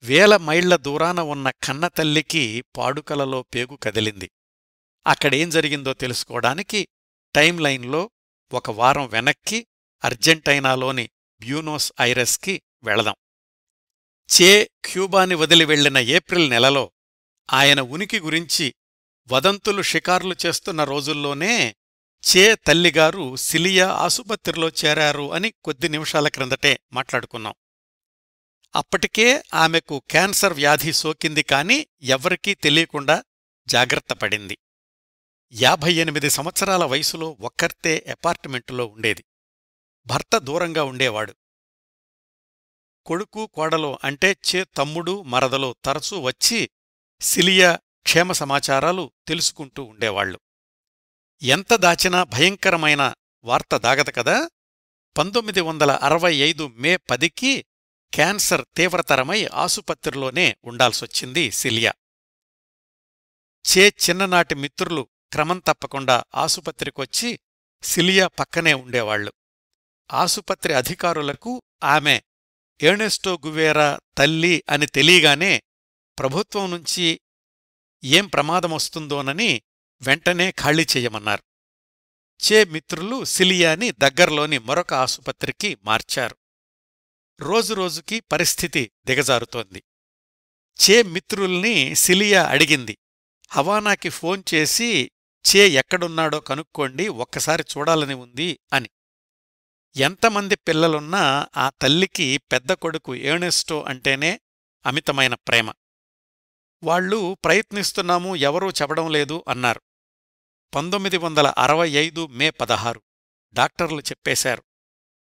వేల మైళ్ల దూరాన ఉన్న కన్నతల్లికి పాడుకలలో పేగు కదిలింది. అక్కడేం జరిగిందో తెలుసుకోవడానికి టైం లైన్లో 1 వారం వెనక్కి అర్జెంటైనాలోని బ్యూనోస్ ఐరెస్కి వెళదాం. చే క్యూబాని వదిలి వెళ్లిన ఏప్రిల్ నెలలో ఆయన ఉనికి గురించి వదంతులు షికార్లు చేస్తున్న రోజుల్లోనే చే తల్లిగారు సిలియా ఆసుపత్రిలో చేరారు అని కొద్ది నిమిషాల క్రిందటే మాట్లాడుకున్నాం. అప్పటికే ఆమెకు క్యాన్సర్ వ్యాధి సోకింది, కాని ఎవ్వరికీ తెలియకుండా జాగ్రత్తపడింది. 58 సంవత్సరాల వయసులో ఒక్కర్తే అపార్ట్మెంటులో ఉండేది. భర్త దూరంగా ఉండేవాడు. కొడుకు, కోడలో అంటే చే తమ్ముడు, మరదలో తరచూ వచ్చి సిలియా క్షేమ సమాచారాలు తెలుసుకుంటూ ఉండేవాళ్లు. ఎంత దాచినా భయంకరమైన వార్త దాగదు కదా. 1965 మే 10కి క్యాన్సర్ తీవ్రతరమై ఆసుపత్రిలోనే ఉండాల్సొచ్చింది సిలియా. చే చిన్ననాటి మిత్రులు క్రమం తప్పకుండా ఆసుపత్రికొచ్చి సిలియా పక్కనే ఉండేవాళ్లు. ఆసుపత్రి అధికారులకు ఆమె ఎర్నెస్టో గువేరా తల్లి అని తెలియగానే ప్రభుత్వం నుంచి ఏం ప్రమాదమొస్తుందోనని వెంటనే ఖాళీ చెయ్యమన్నారు. చే మిత్రులు సిలియాని దగ్గర్లోని మరొక ఆసుపత్రికి మార్చారు. రోజురోజుకీ పరిస్థితి దిగజారుతోంది. చే మిత్రుల్ని సిలియా అడిగింది, హవానాకి ఫోన్ చేసి చే ఎక్కడున్నాడో కనుక్కోండి, ఒక్కసారి చూడాలని ఉంది అని. ఎంతమంది పిల్లలున్నా ఆ తల్లికి పెద్ద కొడుకు ఎర్నెస్టో అంటేనే అమితమైన ప్రేమ. వాళ్లు ప్రయత్నిస్తున్నాము, ఎవరూ చెప్పడం లేదు అన్నారు. 1965 మే 16 డాక్టర్లు చెప్పేశారు,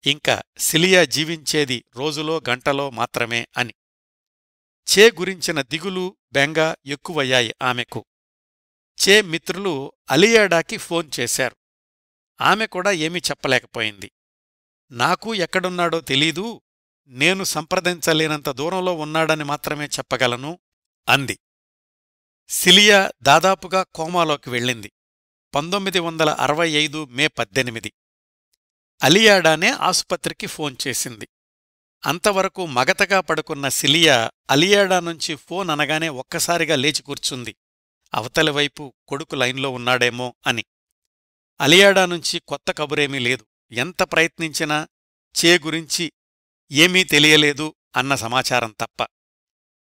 ఇంకా సిలియా జీవించేది రోజులో గంటలో మాత్రమే అని. చే గురించిన దిగులు, బెంగ ఎక్కువయ్యాయి ఆమెకు. చే మిత్రులు అలియాడాకి ఫోన్ చేశారు. ఆమె కూడా ఏమీ చెప్పలేకపోయింది. నాకు ఎక్కడున్నాడో తెలీదు, నేను సంప్రదించలేనంత దూరంలో ఉన్నాడని మాత్రమే చెప్పగలను అంది. సిలియా దాదాపుగా కోమాలోకి వెళ్ళింది. 1965 మే 18 అలియాడానే ఆసుపత్రికి ఫోన్ చేసింది. అంతవరకు మగతగా పడుకున్న సిలియా అలియాడా నుంచి ఫోన్ అనగానే ఒక్కసారిగా లేచి కూర్చుంది. అవతలివైపు కొడుకు లైన్లో ఉన్నాడేమో అని. అలియాడా నుంచి కొత్త కబురేమీ లేదు. ఎంత ప్రయత్నించినా చే గురించి ఏమీ తెలియలేదు అన్న సమాచారం తప్ప.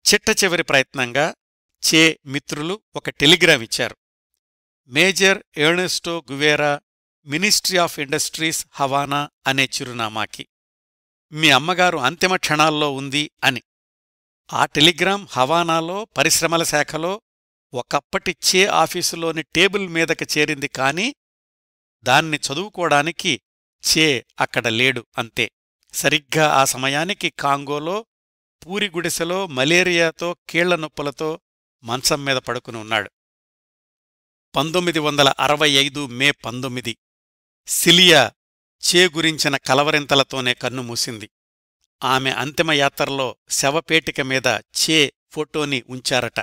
చిట్టచివరి ప్రయత్నంగా చే మిత్రులు ఒక టెలిగ్రామ్ ఇచ్చారు. Major Ernesto Guevara, ministry of industries, Havana అనే చిరునామాకి. మీ అమ్మగారు అంతిమ క్షణాల్లో ఉంది అని. ఆ టెలిగ్రామ్ హవానాలో పరిశ్రమల శాఖలో ఒకప్పటి చే ఆఫీసులోని టేబుల్ మీదకి చేరింది, కాని దాన్ని చదువుకోడానికి చే అక్కడ లేడు అంతే. సరిగ్గా ఆ సమయానికి కాంగోలో పూరిగుడిసెలో మలేరియాతో కీళ్లనొప్పులతో మంచం మీద పడుకుని ఉన్నాడు. 1965 మే 19 సిలియా చే గురించిన కలవరింతలతోనే కన్నుమూసింది. ఆమె అంతిమయాత్రలో శవపేటిక మీద చే ఫోటోని ఉంచారట.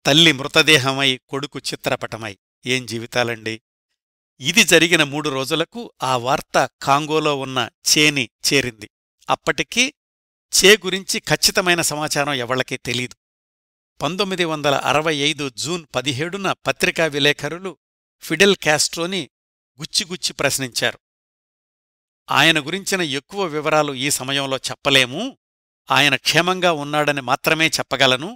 తల్లి మృతదేహమై, కొడుకు చిత్రపటమై. ఏం జీవితాలండి! ఇది జరిగిన 3 రోజులకు ఆ వార్త కాంగోలో ఉన్న చేని చేరింది. అప్పటికీ చే గురించి ఖచ్చితమైన సమాచారం ఎవళ్లకీ తెలీదు. 1965 జూన్ 17న పత్రికా విలేకరులు ఫిడెల్ కాస్ట్రోని గుచ్చిగుచ్చి ప్రశ్నించారు. ఆయన గురించిన ఎక్కువ వివరాలు ఈ సమయంలో చెప్పలేము, ఆయన క్షేమంగా ఉన్నాడని మాత్రమే చెప్పగలను.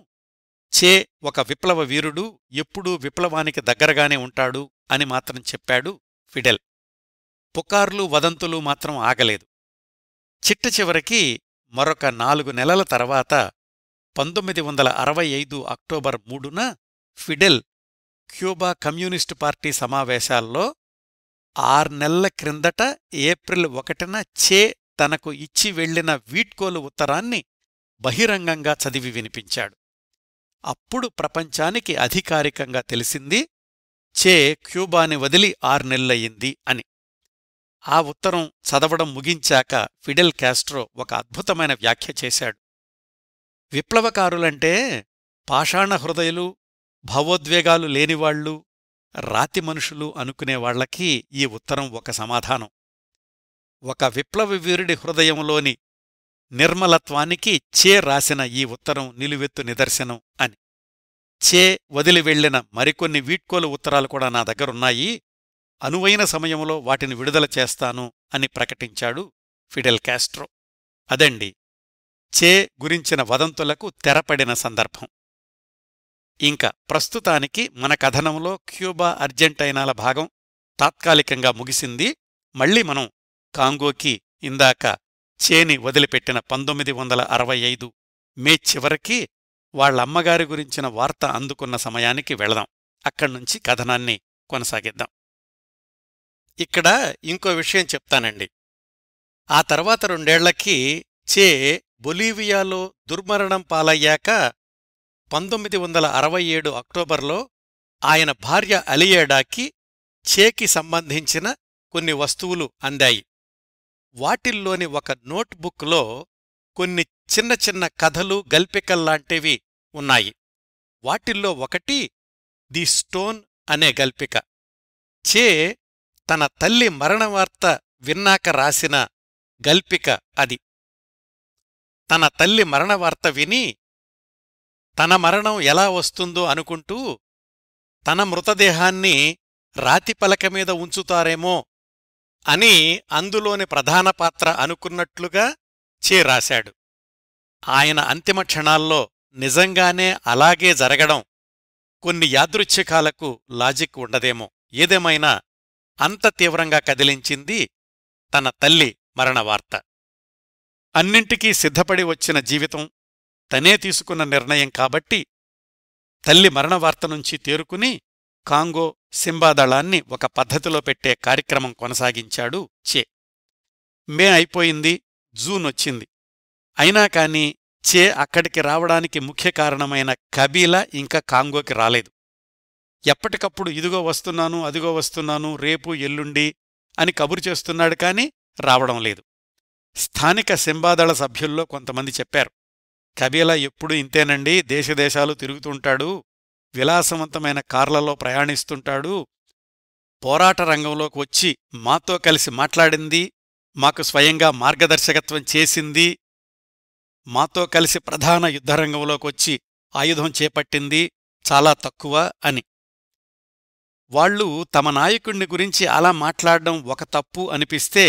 చే ఒక విప్లవ వీరుడు, ఎప్పుడూ విప్లవానికి దగ్గరగానే ఉంటాడు అని మాత్రం చెప్పాడు ఫిడెల్. పుకార్లు, వదంతులు మాత్రం ఆగలేదు. చిట్టచివరికి మరొక 4 నెలల తర్వాత 1965 అక్టోబర్ 3న ఫిడెల్ క్యూబా కమ్యూనిస్టు పార్టీ సమావేశాల్లో 6 నెలల క్రిందట ఏప్రిల్ 1న చే తనకు ఇచ్చి వెళ్లిన వీడ్కోలు ఉత్తరాన్ని బహిరంగంగా చదివి వినిపించాడు. అప్పుడు ప్రపంచానికి అధికారికంగా తెలిసింది చే క్యూబాని వదిలి 6 నెలలయ్యింది అని. ఆ ఉత్తరం చదవడం ముగించాక ఫిడెల్ కాస్ట్రో ఒక అద్భుతమైన వ్యాఖ్య చేశాడు. విప్లవకారులంటే పాషాణ హృదయులు, భావోద్వేగాలు లేనివాళ్లు, రాతి మనుషులు అనుకునేవాళ్లకి ఈ ఉత్తరం ఒక సమాధానం. ఒక విప్లవ వీరుడి హృదయంలోని నిర్మలత్వానికి చే రాసిన ఈ ఉత్తరం నిలువెత్తు నిదర్శనం అని. చే వదిలి వెళ్లిన మరికొన్ని వీడ్కోలు ఉత్తరాలు కూడా నా దగ్గరున్నాయి, అనువైన సమయంలో వాటిని విడుదల చేస్తాను అని ప్రకటించాడు ఫిడెల్ కాస్ట్రో. అదండి చే గురించిన వదంతులకు తెరపడిన సందర్భం. ఇంకా ప్రస్తుతానికి మన కథనంలో క్యూబా, అర్జెంటైనాల భాగం తాత్కాలికంగా ముగిసింది. మళ్ళీ మనం కాంగోకి, ఇందాక చేని వదిలిపెట్టిన 1965 మే చివరికి వాళ్లమ్మగారి గురించిన వార్త అందుకున్న సమయానికి వెళదాం. అక్కడ్నుంచి కథనాన్ని కొనసాగిద్దాం. ఇక్కడ ఇంకో విషయం చెప్తానండి. ఆ తర్వాత 2 ఏళ్లకి చే బొలీవియాలో దుర్మరణం పాలయ్యాక 1967 అక్టోబర్లో ఆయన భార్య అలియేడాకి చేకి సంబంధించిన కొన్ని వస్తువులు అందాయి. వాటిల్లోని ఒక నోట్బుక్లో కొన్ని చిన్న చిన్న కథలు, గల్పికల్లాంటివి ఉన్నాయి. వాటిల్లో ఒకటి ది స్టోన్ అనే గల్పిక. చే తన తల్లి మరణవార్త విన్నాక రాసిన గల్పిక అది. తన తల్లి మరణవార్త విని తన మరణం ఎలా వస్తుందో అనుకుంటూ తన మృతదేహాన్ని రాతిపలకమీద ఉంచుతారేమో అని అందులోని ప్రధాన పాత్ర అనుకున్నట్లుగా చే రాశాడు. ఆయన అంతిమ క్షణాల్లో నిజంగానే అలాగే జరగడం కొన్ని యాదృచ్ఛికాలకు లాజిక్ ఉండదేమో. ఏదేమైనా అంత తీవ్రంగా కదిలించింది తన తల్లి మరణవార్త. అన్నింటికీ సిద్ధపడి వచ్చిన జీవితం, తనే తీసుకున్న నిర్ణయం కాబట్టి తల్లి మరణవార్త నుంచి తేరుకుని కాంగో సింబాదళాన్ని ఒక పద్ధతిలో పెట్టే కార్యక్రమం కొనసాగించాడు చే. మే అయిపోయింది, జూన్ వచ్చింది. అయినా కాని చే అక్కడికి రావడానికి ముఖ్య కారణమైన కబీలా ఇంకా కాంగోకి రాలేదు. ఎప్పటికప్పుడు ఇదిగో వస్తున్నాను, అదిగో వస్తున్నాను, రేపు ఎల్లుండి అని కబురు చేస్తున్నాడు కాని రావడం లేదు. స్థానిక సింబాదళ సభ్యుల్లో కొంతమంది చెప్పారు, కబీలా ఎప్పుడూ ఇంతేనండి, దేశదేశాలు తిరుగుతుంటాడు, విలాసవంతమైన కార్లలో ప్రయాణిస్తుంటాడు, పోరాట రంగంలోకి వచ్చి మాతో కలిసి మాట్లాడింది, మాకు స్వయంగా మార్గదర్శకత్వం చేసింది, మాతో కలిసి ప్రధాన యుద్ధరంగంలోకొచ్చి ఆయుధం చేపట్టింది చాలా తక్కువ అని. వాళ్లు తమ నాయకుణ్ణి గురించి అలా మాట్లాడడం ఒక తప్పు అనిపిస్తే,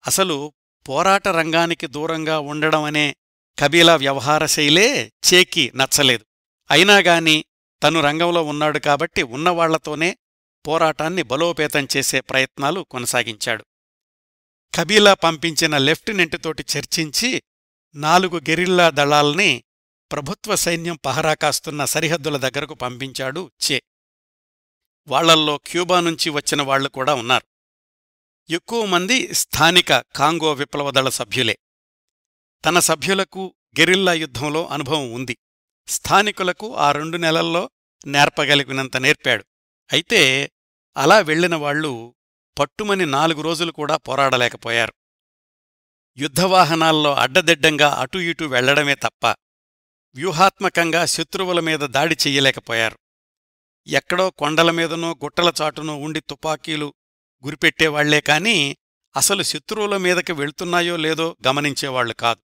అసలు పోరాట రంగానికి దూరంగా ఉండడం అనే కబీలా వ్యవహార శైలే చేకి నచ్చలేదు. అయినాగాని తను రంగంలో ఉన్నాడు కాబట్టి ఉన్నవాళ్లతోనే పోరాటాన్ని బలోపేతం చేసే ప్రయత్నాలు కొనసాగించాడు. కబీలా పంపించిన లెఫ్టినెంటుతోటి చర్చించి 4 గెరిల్లా దళాల్ని ప్రభుత్వ సైన్యం పహరా కాస్తున్న సరిహద్దుల దగ్గరకు పంపించాడు చే. వాళ్లల్లో క్యూబా నుంచి వచ్చిన వాళ్లు కూడా ఉన్నారు. ఎక్కువ మంది స్థానిక కాంగో విప్లవదళ సభ్యులే. తన సభ్యులకు గెరిల్లా యుద్ధంలో అనుభవం ఉంది. స్థానికులకు ఆ 2 నెలల్లో నేర్పగలిగినంత నేర్పాడు. అయితే అలా వెళ్లిన వాళ్లు పట్టుమని 4 రోజులు కూడా పోరాడలేకపోయారు. యుద్ధవాహనాల్లో అడ్డదిడ్డంగా అటూ ఇటూ వెళ్లడమే తప్ప వ్యూహాత్మకంగా శత్రువుల మీద దాడి చెయ్యలేకపోయారు. ఎక్కడో కొండల మీదనో గుట్టల చాటునో ఉండి తుపాకీలు గురిపెట్టేవాళ్లే కాని అసలు శత్రువుల మీదకి వెళ్తున్నాయో లేదో గమనించేవాళ్లు కాదు.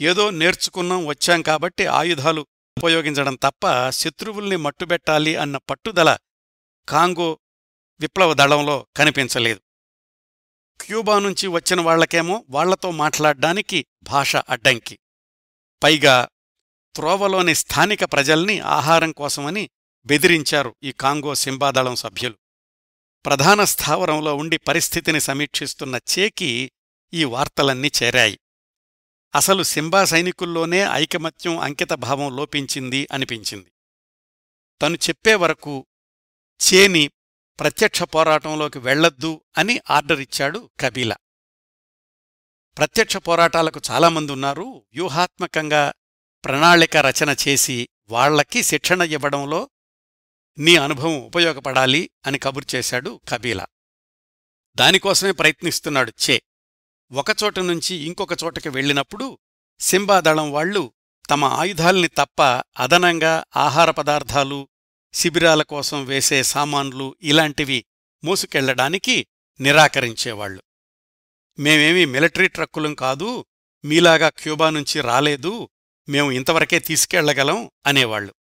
ఏదో నేర్చుకున్నాం వచ్చాం కాబట్టి ఆయుధాలు ఉపయోగించడం తప్ప శత్రువుల్ని మట్టుబెట్టాలి అన్న పట్టుదల కాంగో విప్లవ దళంలో కనిపించలేదు. క్యూబా నుంచి వచ్చిన వాళ్లకేమో వాళ్లతో మాట్లాడ్డానికి భాష అడ్డంకి. పైగా త్రోవలోని స్థానిక ప్రజల్ని ఆహారం కోసమని బెదిరించారు ఈ కాంగో సింబాదళం సభ్యులు. ప్రధాన స్థావరంలో ఉండి పరిస్థితిని సమీక్షిస్తున్న చేకి ఈ వార్తలన్నీ చేరాయి. అసలు సింబా సైనికుల్లోనే ఐకమత్యం అంకితభావం లోపించింది అనిపించింది. తను చెప్పే వరకు చేని ప్రత్యక్ష పోరాటంలోకి వెళ్లొద్దు అని ఆర్డరిచ్చాడు కబీలా. ప్రత్యక్ష పోరాటాలకు చాలామందున్నారు, వ్యూహాత్మకంగా ప్రణాళిక రచన చేసి వాళ్లకి శిక్షణ ఇవ్వడంలో నీ అనుభవం ఉపయోగపడాలి అని కబుర్చేశాడు కబీలా. దానికోసమే ప్రయత్నిస్తున్నాడు చే. ఒకచోట నుంచి ఇంకొక చోటకి వెళ్లినప్పుడు సింబాదళం వాళ్లు తమ ఆయుధాల్ని తప్ప అదనంగా ఆహార పదార్థాలు, శిబిరాల కోసం వేసే సామాన్లు ఇలాంటివి మోసుకెళ్లడానికి నిరాకరించేవాళ్లు. మేమేమీ మిలిటరీ ట్రక్కులం కాదు, మీలాగా క్యూబా నుంచి రాలేదు, మేము ఇంతవరకే తీసుకెళ్లగలం అనేవాళ్లు.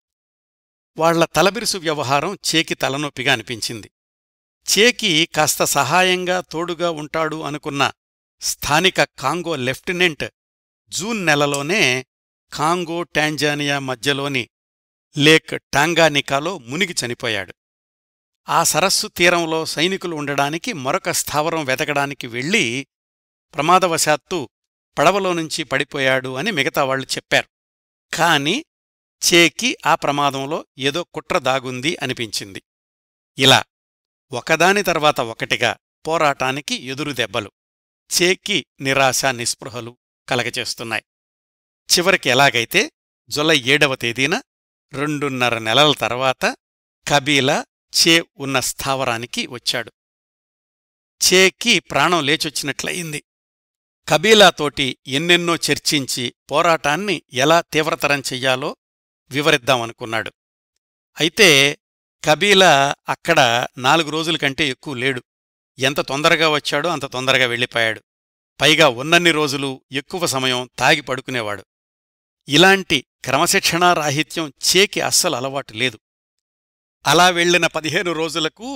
వాళ్ల తలబిరుసు వ్యవహారం చేకి తలనొప్పిగా అనిపించింది. చేకి కాస్త సహాయంగా తోడుగా ఉంటాడు అనుకున్న స్థానిక కాంగో లెఫ్టినెంట్ జూన్ నెలలోనే కాంగో టాంజానియా మధ్యలోని లేక్ టాంగానికాలో మునిగి చనిపోయాడు. ఆ సరస్సు తీరంలో సైనికులు ఉండడానికి మరొక స్థావరం వెతకడానికి వెళ్లి ప్రమాదవశాత్తు పడవలోనుంచి పడిపోయాడు అని మిగతావాళ్లు చెప్పారు. కాని చేకి ఆ ప్రమాదంలో ఏదో కుట్ర దాగుంది అనిపించింది. ఇలా ఒకదాని తర్వాత ఒకటిగా పోరాటానికి ఎదురుదెబ్బలు చేకి నిరాశ నిస్పృహలు కలగచేస్తున్నాయి. చివరికి ఎలాగైతే జులై 7వ తేదీన 2.5 నెలల తర్వాత కబీలా చే ఉన్న స్థావరానికి వచ్చాడు. చేకి ప్రాణం లేచొచ్చినట్లయింది. కబీలాతోటి ఎన్నెన్నో చర్చించి పోరాటాన్ని ఎలా తీవ్రతరం చెయ్యాలో వివరిద్దామనుకున్నాడు. అయితే కబీలా అక్కడ 4 రోజుల కంటే ఎక్కువ లేడు. ఎంత తొందరగా వచ్చాడో అంత తొందరగా వెళ్ళిపోయాడు. పైగా ఉన్నన్ని రోజులు ఎక్కువ సమయం తాగి పడుకునేవాడు. ఇలాంటి క్రమశిక్షణారాహిత్యం చేకి అస్సలు అలవాటు లేదు. అలా వెళ్లిన 15 రోజులకు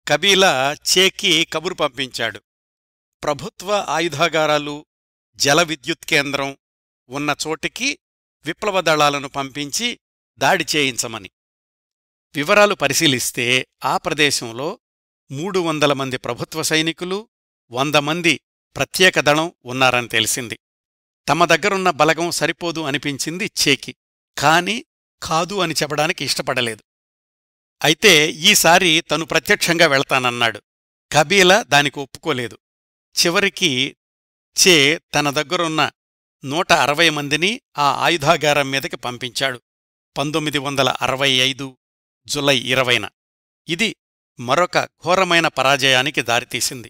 కబీలా చేకి కబురు పంపించాడు. ప్రభుత్వ ఆయుధాగారాలు, జల విద్యుత్ కేంద్రం ఉన్న చోటికి విప్లవ దళాలను పంపించి దాడి చేయించమని. వివరాలు పరిశీలిస్తే ఆ ప్రదేశంలో 300 మంది ప్రభుత్వ సైనికులు, 100 మంది ప్రత్యేక దళం ఉన్నారని తెలిసింది. తమ దగ్గరున్న బలగం సరిపోదు అనిపించింది చేకి. కాని కాదు అని చెప్పడానికి ఇష్టపడలేదు. అయితే ఈసారి తను ప్రత్యక్షంగా వెళతానన్నాడు. కబీలా దానికి ఒప్పుకోలేదు. చివరికి చే తన దగ్గరున్న 160 మందిని ఆ ఆయుధాగారం మీదకి పంపించాడు 1965 జులై 20న. ఇది మరొక ఘోరమైన పరాజయానికి దారితీసింది.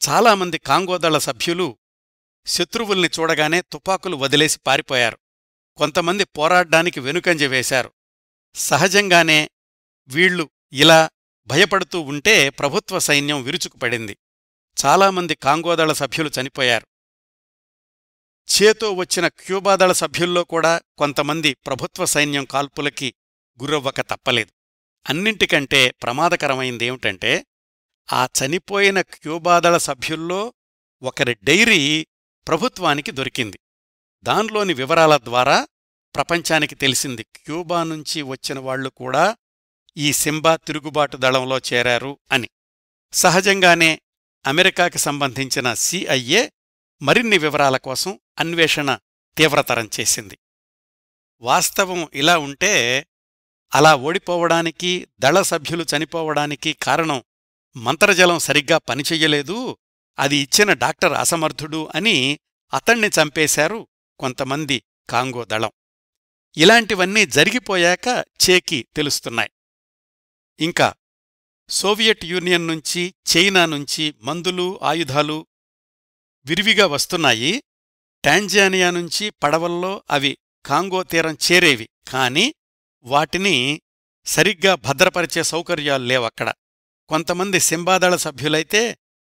చాలామంది కాంగోదళ సభ్యులు శత్రువుల్ని చూడగానే తుపాకులు వదిలేసి పారిపోయారు. కొంతమంది పోరాడ్డానికి వెనుకంజ వేశారు. సహజంగానే వీళ్లు ఇలా భయపడుతూ ఉంటే ప్రభుత్వ సైన్యం విరుచుకుపడింది. చాలామంది కాంగోదళ సభ్యులు చనిపోయారు. చేతో వచ్చిన క్యూబాదళ సభ్యుల్లో కూడా కొంతమంది ప్రభుత్వ సైన్యం కాల్పులకి గురవ్వక తప్పలేదు. అన్నింటికంటే ప్రమాదకరమైందేమిటంటే ఆ చనిపోయిన క్యూబాదళ సభ్యుల్లో ఒకరి డైరీ ప్రభుత్వానికి దొరికింది. దానిలోని వివరాల ద్వారా ప్రపంచానికి తెలిసింది క్యూబా నుంచి వచ్చిన వాళ్లు కూడా ఈ సింబా తిరుగుబాటు దళంలో చేరారు అని. సహజంగానే అమెరికాకి సంబంధించిన CIA మరిన్ని వివరాల కోసం అన్వేషణ తీవ్రతరం చేసింది. వాస్తవం ఇలా ఉంటే అలా ఓడిపోవడానికి, దళ సభ్యులు చనిపోవడానికి కారణం మంత్రజలం సరిగ్గా పనిచెయ్యలేదు, అది ఇచ్చిన డాక్టర్ అసమర్థుడు అని అతణ్ణి చంపేశారు కొంతమంది కాంగో దళం. ఇలాంటివన్నీ జరిగిపోయాక చేకి తెలుస్తున్నాయి. ఇంకా సోవియట్ యూనియన్ నుంచి, చైనా నుంచి మందులు, ఆయుధాలు విరివిగా వస్తున్నాయి. టాంజానియా నుంచి పడవల్లో అవి కాంగో తీరం చేరేవి, కాని వాటిని సరిగ్గా భద్రపరిచే సౌకర్యాలు లేవక్కడ. కొంతమంది సింబాదళ సభ్యులైతే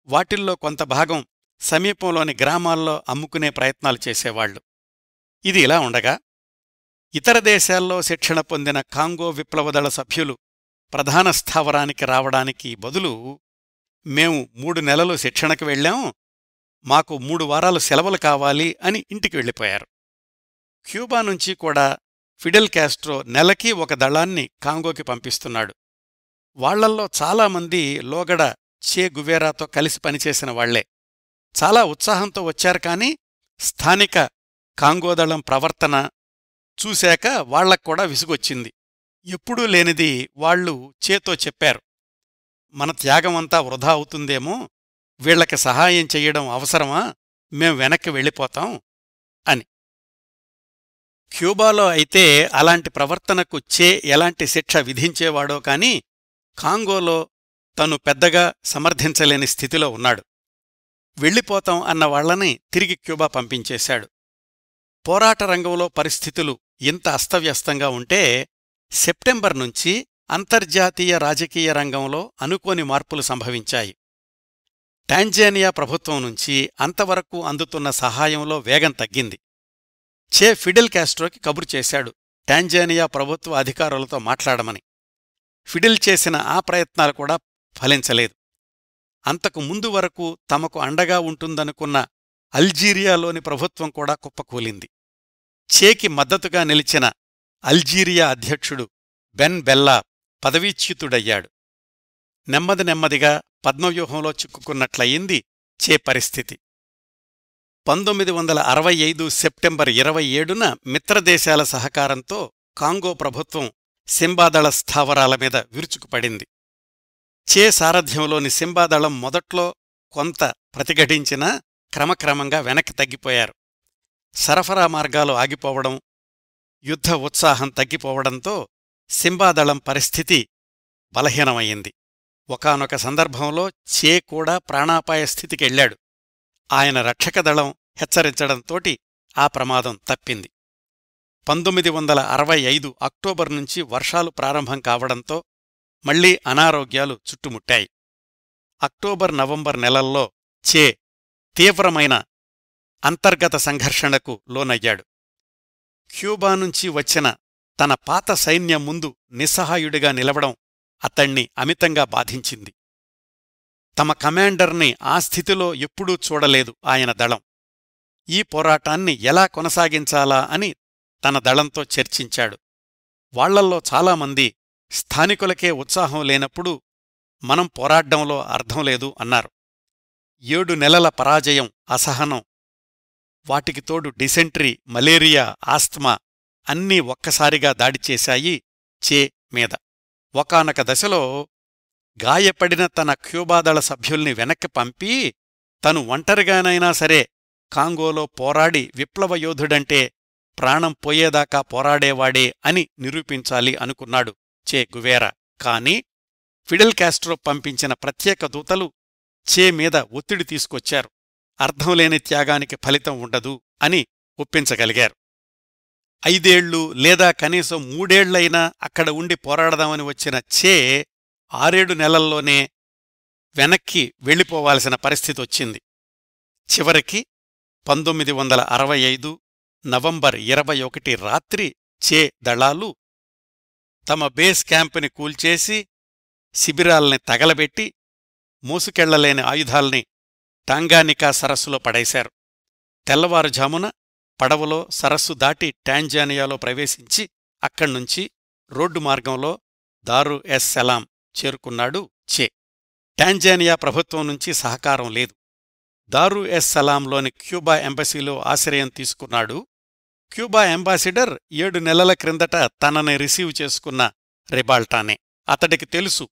వాటిల్లో కొంత భాగం సమీపంలోని గ్రామాల్లో అమ్ముకునే ప్రయత్నాలు చేసేవాళ్లు. ఇది ఇలా ఉండగా, ఇతర దేశాల్లో శిక్షణ పొందిన కాంగో విప్లవదళ సభ్యులు ప్రధాన స్థావరానికి రావడానికి బదులు, మేము 3 నెలలు శిక్షణకు వెళ్ళాం, మాకు 3 వారాలు సెలవులు కావాలి అని ఇంటికి వెళ్ళిపోయారు. క్యూబా నుంచి కూడా ఫిడెల్ కాస్ట్రో నెలకీ 1 దళాన్ని కాంగోకి పంపిస్తున్నాడు. వాళ్లల్లో చాలామంది లోగడ చే గువేరాతో కలిసి పనిచేసిన వాళ్లే. చాలా ఉత్సాహంతో వచ్చారు, కాని స్థానిక కాంగోదళం ప్రవర్తన చూశాక వాళ్లక్కూడా విసుగొచ్చింది. ఎప్పుడూ లేనిది వాళ్లు చేతో చెప్పారు, మన త్యాగమంతా వృధా అవుతుందేమో, వీళ్లకి సహాయం చెయ్యడం అవసరమా, మేం వెనక్కి వెళ్ళిపోతాం అని. క్యూబాలో అయితే అలాంటి ప్రవర్తనకు చే ఎలాంటి శిక్ష విధించేవాడో కాని కాంగోలో తను పెద్దగా సమర్థించలేని స్థితిలో ఉన్నాడు. వెళ్ళిపోతాం అన్న వాళ్లని తిరిగి క్యూబా పంపించేశాడు. పోరాట రంగంలో పరిస్థితులు ఇంత అస్తవ్యస్తంగా ఉంటే సెప్టెంబర్ నుంచి అంతర్జాతీయ రాజకీయ రంగంలో అనుకోని మార్పులు సంభవించాయి. టాంజానియా ప్రభుత్వం నుంచి అంతవరకు అందుతున్న సహాయంలో వేగం తగ్గింది. చే ఫిడెల్ కాస్ట్రోకి కబురు చేశాడు టాంజానియా ప్రభుత్వ అధికారులతో మాట్లాడమని. ఫిడెల్ చేసిన ఆ ప్రయత్నాలు కూడా ఫలించలేదు. అంతకు ముందు వరకు తమకు అండగా ఉంటుందనుకున్న అల్జీరియాలోని ప్రభుత్వం కూడా కుప్పకూలింది. చేకి మద్దతుగా నిలిచిన అల్జీరియా అధ్యక్షుడు బెన్ బెల్లా పదవీచ్యుతుడయ్యాడు. నెమ్మదిగా పద్మవ్యూహంలో చిక్కుకున్నట్లయింది చే పరిస్థితి. 1965 సెప్టెంబర్ 27న మిత్రదేశాల సహకారంతో కాంగో ప్రభుత్వం సింబాదళ స్థావరాల మీద విరుచుకుపడింది. చే సారథ్యంలోని సింబాదళం మొదట్లో కొంత ప్రతిఘటించినా క్రమక్రమంగా వెనక్కి తగ్గిపోయారు. సరఫరా మార్గాలు ఆగిపోవడం, యుద్ధ ఉత్సాహం తగ్గిపోవడంతో సింబాదళం పరిస్థితి బలహీనమయ్యింది. ఒకానొక సందర్భంలో చే కూడా ప్రాణాపాయ స్థితికెళ్లాడు. ఆయన రక్షకదళం హెచ్చరించడంతోటి ఆ ప్రమాదం తప్పింది. 1965 అక్టోబర్ నుంచి వర్షాలు ప్రారంభం కావడంతో మళ్లీ అనారోగ్యాలు చుట్టుముట్టాయి. అక్టోబర్ నవంబర్ నెలల్లో చే తీవ్రమైన అంతర్గత సంఘర్షణకు లోనయ్యాడు. క్యూబా నుంచి వచ్చిన తన పాత సైన్యం ముందు నిస్సహాయుడిగా నిలవడం అతణ్ణి అమితంగా బాధించింది. తమ కమాండర్ని ఆ స్థితిలో ఎప్పుడూ చూడలేదు ఆయన దళం. ఈ పోరాటాన్ని ఎలా కొనసాగించాలా అని తన దళంతో చర్చించాడు. వాళ్లల్లో చాలామంది స్థానికులకే ఉత్సాహం లేనప్పుడు మనం పోరాడ్డంలో అర్థం లేదు అన్నారు. 7 నెలల పరాజయం, అసహనం, వాటికి తోడు డిసెంట్రీ, మలేరియా, ఆస్త్మా అన్నీ ఒక్కసారిగా దాడిచేశాయి చే మీద. ఒకానొక దశలో గాయపడిన తన క్యూబాదళ సభ్యుల్ని వెనక్కి పంపి తను ఒంటరిగానైనా సరే కాంగోలో పోరాడి విప్లవయోధుడంటే ప్రాణం పోయేదాకా పోరాడేవాడే అని నిరూపించాలి అనుకున్నాడు చే గువేరా. కాని ఫిడెల్ కాస్ట్రో పంపించిన ప్రత్యేక దూతలు చే మీద ఒత్తిడి తీసుకొచ్చారు. అర్థంలేని త్యాగానికి ఫలితం ఉండదు అని ఒప్పించగలిగారు. 5 ఏళ్లు లేదా కనీసం 3 ఏళ్లైనా అక్కడ ఉండి పోరాడదామని వచ్చిన చే 6-7 నెలల్లోనే వెనక్కి వెళ్ళిపోవాల్సిన పరిస్థితొచ్చింది. చివరికి 1965 నవంబర్ 21 రాత్రి చే దళాలు తమ బేస్ క్యాంపుని కూల్చేసి శిబిరాల్ని తగలబెట్టి మోసుకెళ్లలేని ఆయుధాల్ని టాంగానికా సరస్సులో పడేశారు. తెల్లవారుజామున పడవలో సరస్సు దాటి టాంజానియాలో ప్రవేశించి అక్కడ్నుంచి రోడ్డు మార్గంలో దారు ఎస్ సలాం చేరుకున్నాడు చే. టాంజానియా ప్రభుత్వం నుంచి సహకారం లేదు. దారు ఎస్ సలాంలోని క్యూబా ఎంబసీలో ఆశ్రయం తీసుకున్నాడు. క్యూబా అంబాసిడర్ 7 నెలల క్రిందట తనని రిసీవ్ చేసుకున్న రిబాల్టానే. అతడికి తెలుసు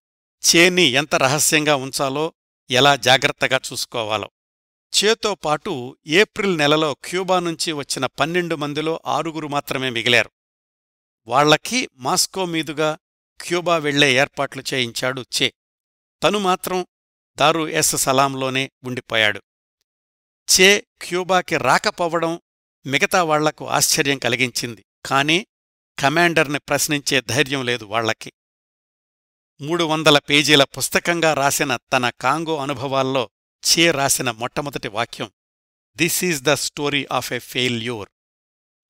చేని ఎంత రహస్యంగా ఉంచాలో, ఎలా జాగ్రత్తగా చూసుకోవాలో. చేతో పాటు ఏప్రిల్ నెలలో క్యూబా నుంచి వచ్చిన 12 మందిలో 6 మాత్రమే మిగిలారు. వాళ్లకి మాస్కో మీదుగా క్యూబా వెళ్లే ఏర్పాట్లు చేయించాడు చే. తను మాత్రం దారు ఎస్ సలాంలోనే ఉండిపోయాడు. చే క్యూబాకి రాకపోవడం మిగతా వాళ్లకు ఆశ్చర్యం కలిగించింది. కాని కమాండర్ని ప్రశ్నించే ధైర్యం లేదు వాళ్లకి. 300 పేజీల పుస్తకంగా రాసిన తన కాంగో అనుభవాల్లో చే రాసిన మొట్టమొదటి వాక్యం "this is the story of a failure."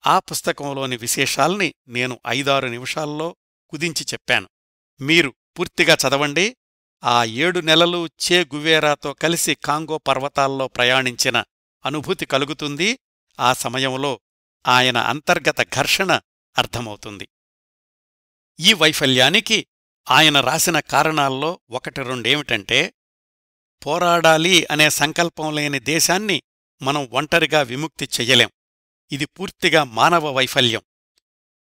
ఆ పుస్తకంలోని విశేషాల్ని నేను 5-6 నిమిషాల్లో కుదించి చెప్పాను. మీరు పూర్తిగా చదవండి. ఆ 7 నెలలు చే గువేరాతో కలిసి కాంగో పర్వతాల్లో ప్రయాణించిన అనుభూతి కలుగుతుంది. ఆ సమయంలో ఆయన అంతర్గత ఘర్షణ అర్థమవుతుంది. ఈ వైఫల్యానికి ఆయన రాసిన కారణాల్లో 1-2 పోరాడాలి అనే సంకల్పం లేని దేశాన్ని మనం ఒంటరిగా విముక్తి చెయ్యలేం. ఇది పూర్తిగా మానవ వైఫల్యం.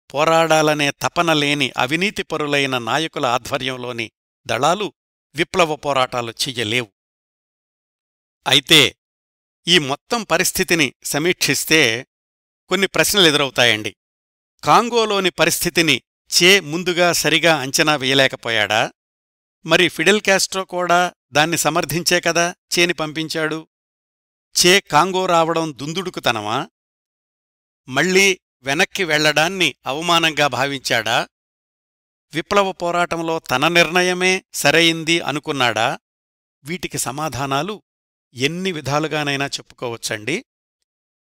పోరాడాలనే తపన లేని అవినీతిపరులైన నాయకుల ఆధ్వర్యంలోని దళాలు విప్లవ పోరాటాలు చెయ్యలేవు. అయితే ఈ మొత్తం పరిస్థితిని సమీక్షిస్తే కొన్ని ప్రశ్నలెదురవుతాయండి. కాంగోలోని పరిస్థితిని చే ముందుగా సరిగా అంచనా వేయలేకపోయాడా? మరి ఫిడెల్ కాస్ట్రో కూడా దాన్ని సమర్థించే కదా చేని పంపించాడు. చే కాంగో రావడం దుందుడుకుతనమా? మళ్లీ వెనక్కి వెళ్లడాన్ని అవమానంగా భావించాడా? విప్లవ పోరాటంలో తన నిర్ణయమే సరైంది అనుకున్నాడా? వీటికి సమాధానాలు ఎన్ని విధాలుగానైనా చెప్పుకోవచ్చండి.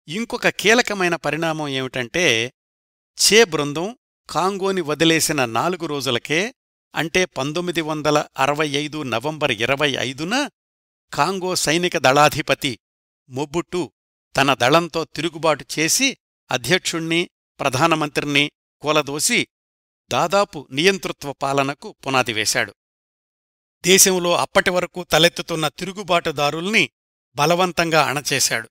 ఇంకొక కీలకమైన పరిణామం ఏమిటంటే, చే బృందం కాంగోని వదిలేసిన 4 రోజులకే, అంటే 1965 నవంబర్ 25న కాంగో సైనిక దళాధిపతి మొబుటు తన దళంతో తిరుగుబాటు చేసి అధ్యక్షుణ్ణి, ప్రధానమంత్రిని కూలదోసి దాదాపు నియంతృత్వ పాలనకు పునాదివేశాడు. దేశంలో అప్పటివరకు తలెత్తుతున్న తిరుగుబాటుదారుల్ని బలవంతంగా అణచేశాడు.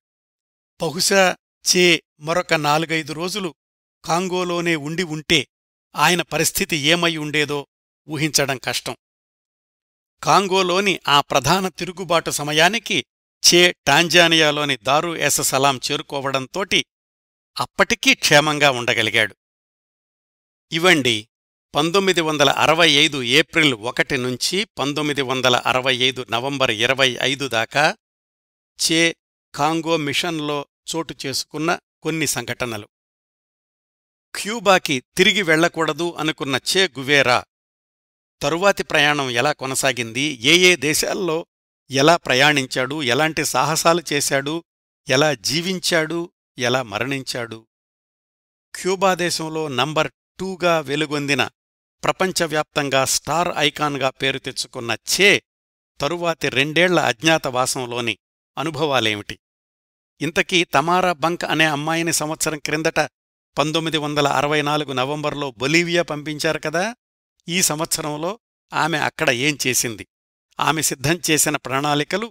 బహుశా చే మరొక 4-5 రోజులు కాంగోలోనే ఉండి ఉంటే ఆయన పరిస్థితి ఏమై ఉండేదో ఊహించడం కష్టం. కాంగోలోని ఆ ప్రధాన తిరుగుబాటు సమయానికి చే టాంజానియాలోని దారు ఎస్ సలాం చేరుకోవడంతోటి అప్పటికీ క్షేమంగా ఉండగలిగాడు. ఇవండి 1965 ఏప్రిల్ 1 నుంచి 1965 నవంబర్ 25 దాకా చే కాంగో మిషన్లో చోటు చేసుకున్న కొన్ని సంఘటనలు. క్యూబాకి తిరిగి వెళ్లకూడదు అనుకున్న చే గువేరా తరువాతి ప్రయాణం ఎలా కొనసాగింది, ఏ దేశాల్లో ఎలా ప్రయాణించాడు, ఎలాంటి సాహసాలు చేశాడు, ఎలా జీవించాడు, ఎలా మరణించాడు? క్యూబా దేశంలో నంబర్ 2గా వెలుగొందిన, ప్రపంచవ్యాప్తంగా స్టార్ ఐకాన్గా పేరు తెచ్చుకున్న చే తరువాతి 2 ఏళ్ల అజ్ఞాతవాసంలోని అనుభవాలేమిటి? ఇంతకీ తమారా బంక్ అనే అమ్మాయిని సంవత్సరం క్రిందట 1964 నవంబర్లో బొలీవియా పంపించారు కదా. ఈ సంవత్సరంలో ఆమె అక్కడ ఏం చేసింది? ఆమె సిద్ధం చేసిన ప్రణాళికలు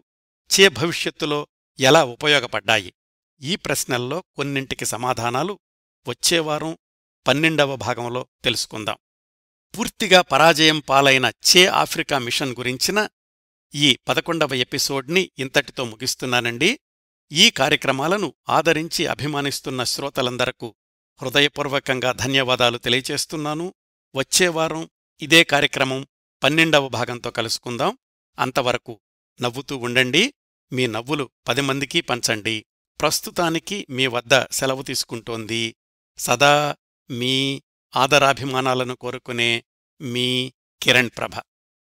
చే భవిష్యత్తులో ఎలా ఉపయోగపడ్డాయి? ఈ ప్రశ్నల్లో కొన్నింటికి సమాధానాలు వచ్చేవారం 12వ భాగంలో తెలుసుకుందాం. పూర్తిగా పరాజయం పాలైన చే ఆఫ్రికా మిషన్ గురించిన ఈ 11వ ఎపిసోడ్ని ఇంతటితో ముగిస్తున్నానండి. ఈ కార్యక్రమాలను ఆదరించి అభిమానిస్తున్న శ్రోతలందరకు హృదయపూర్వకంగా ధన్యవాదాలు తెలియచేస్తున్నాను. వచ్చేవారం ఇదే కార్యక్రమం 12వ భాగంతో కలుసుకుందాం. అంతవరకు నవ్వుతూ ఉండండి. మీ నవ్వులు 10 మందికి పంచండి. ప్రస్తుతానికి మీ వద్ద సెలవు తీసుకుంటోంది సదా మీ ఆదరాభిమానాలను కోరుకునే మీ కిరణ్ ప్రభ.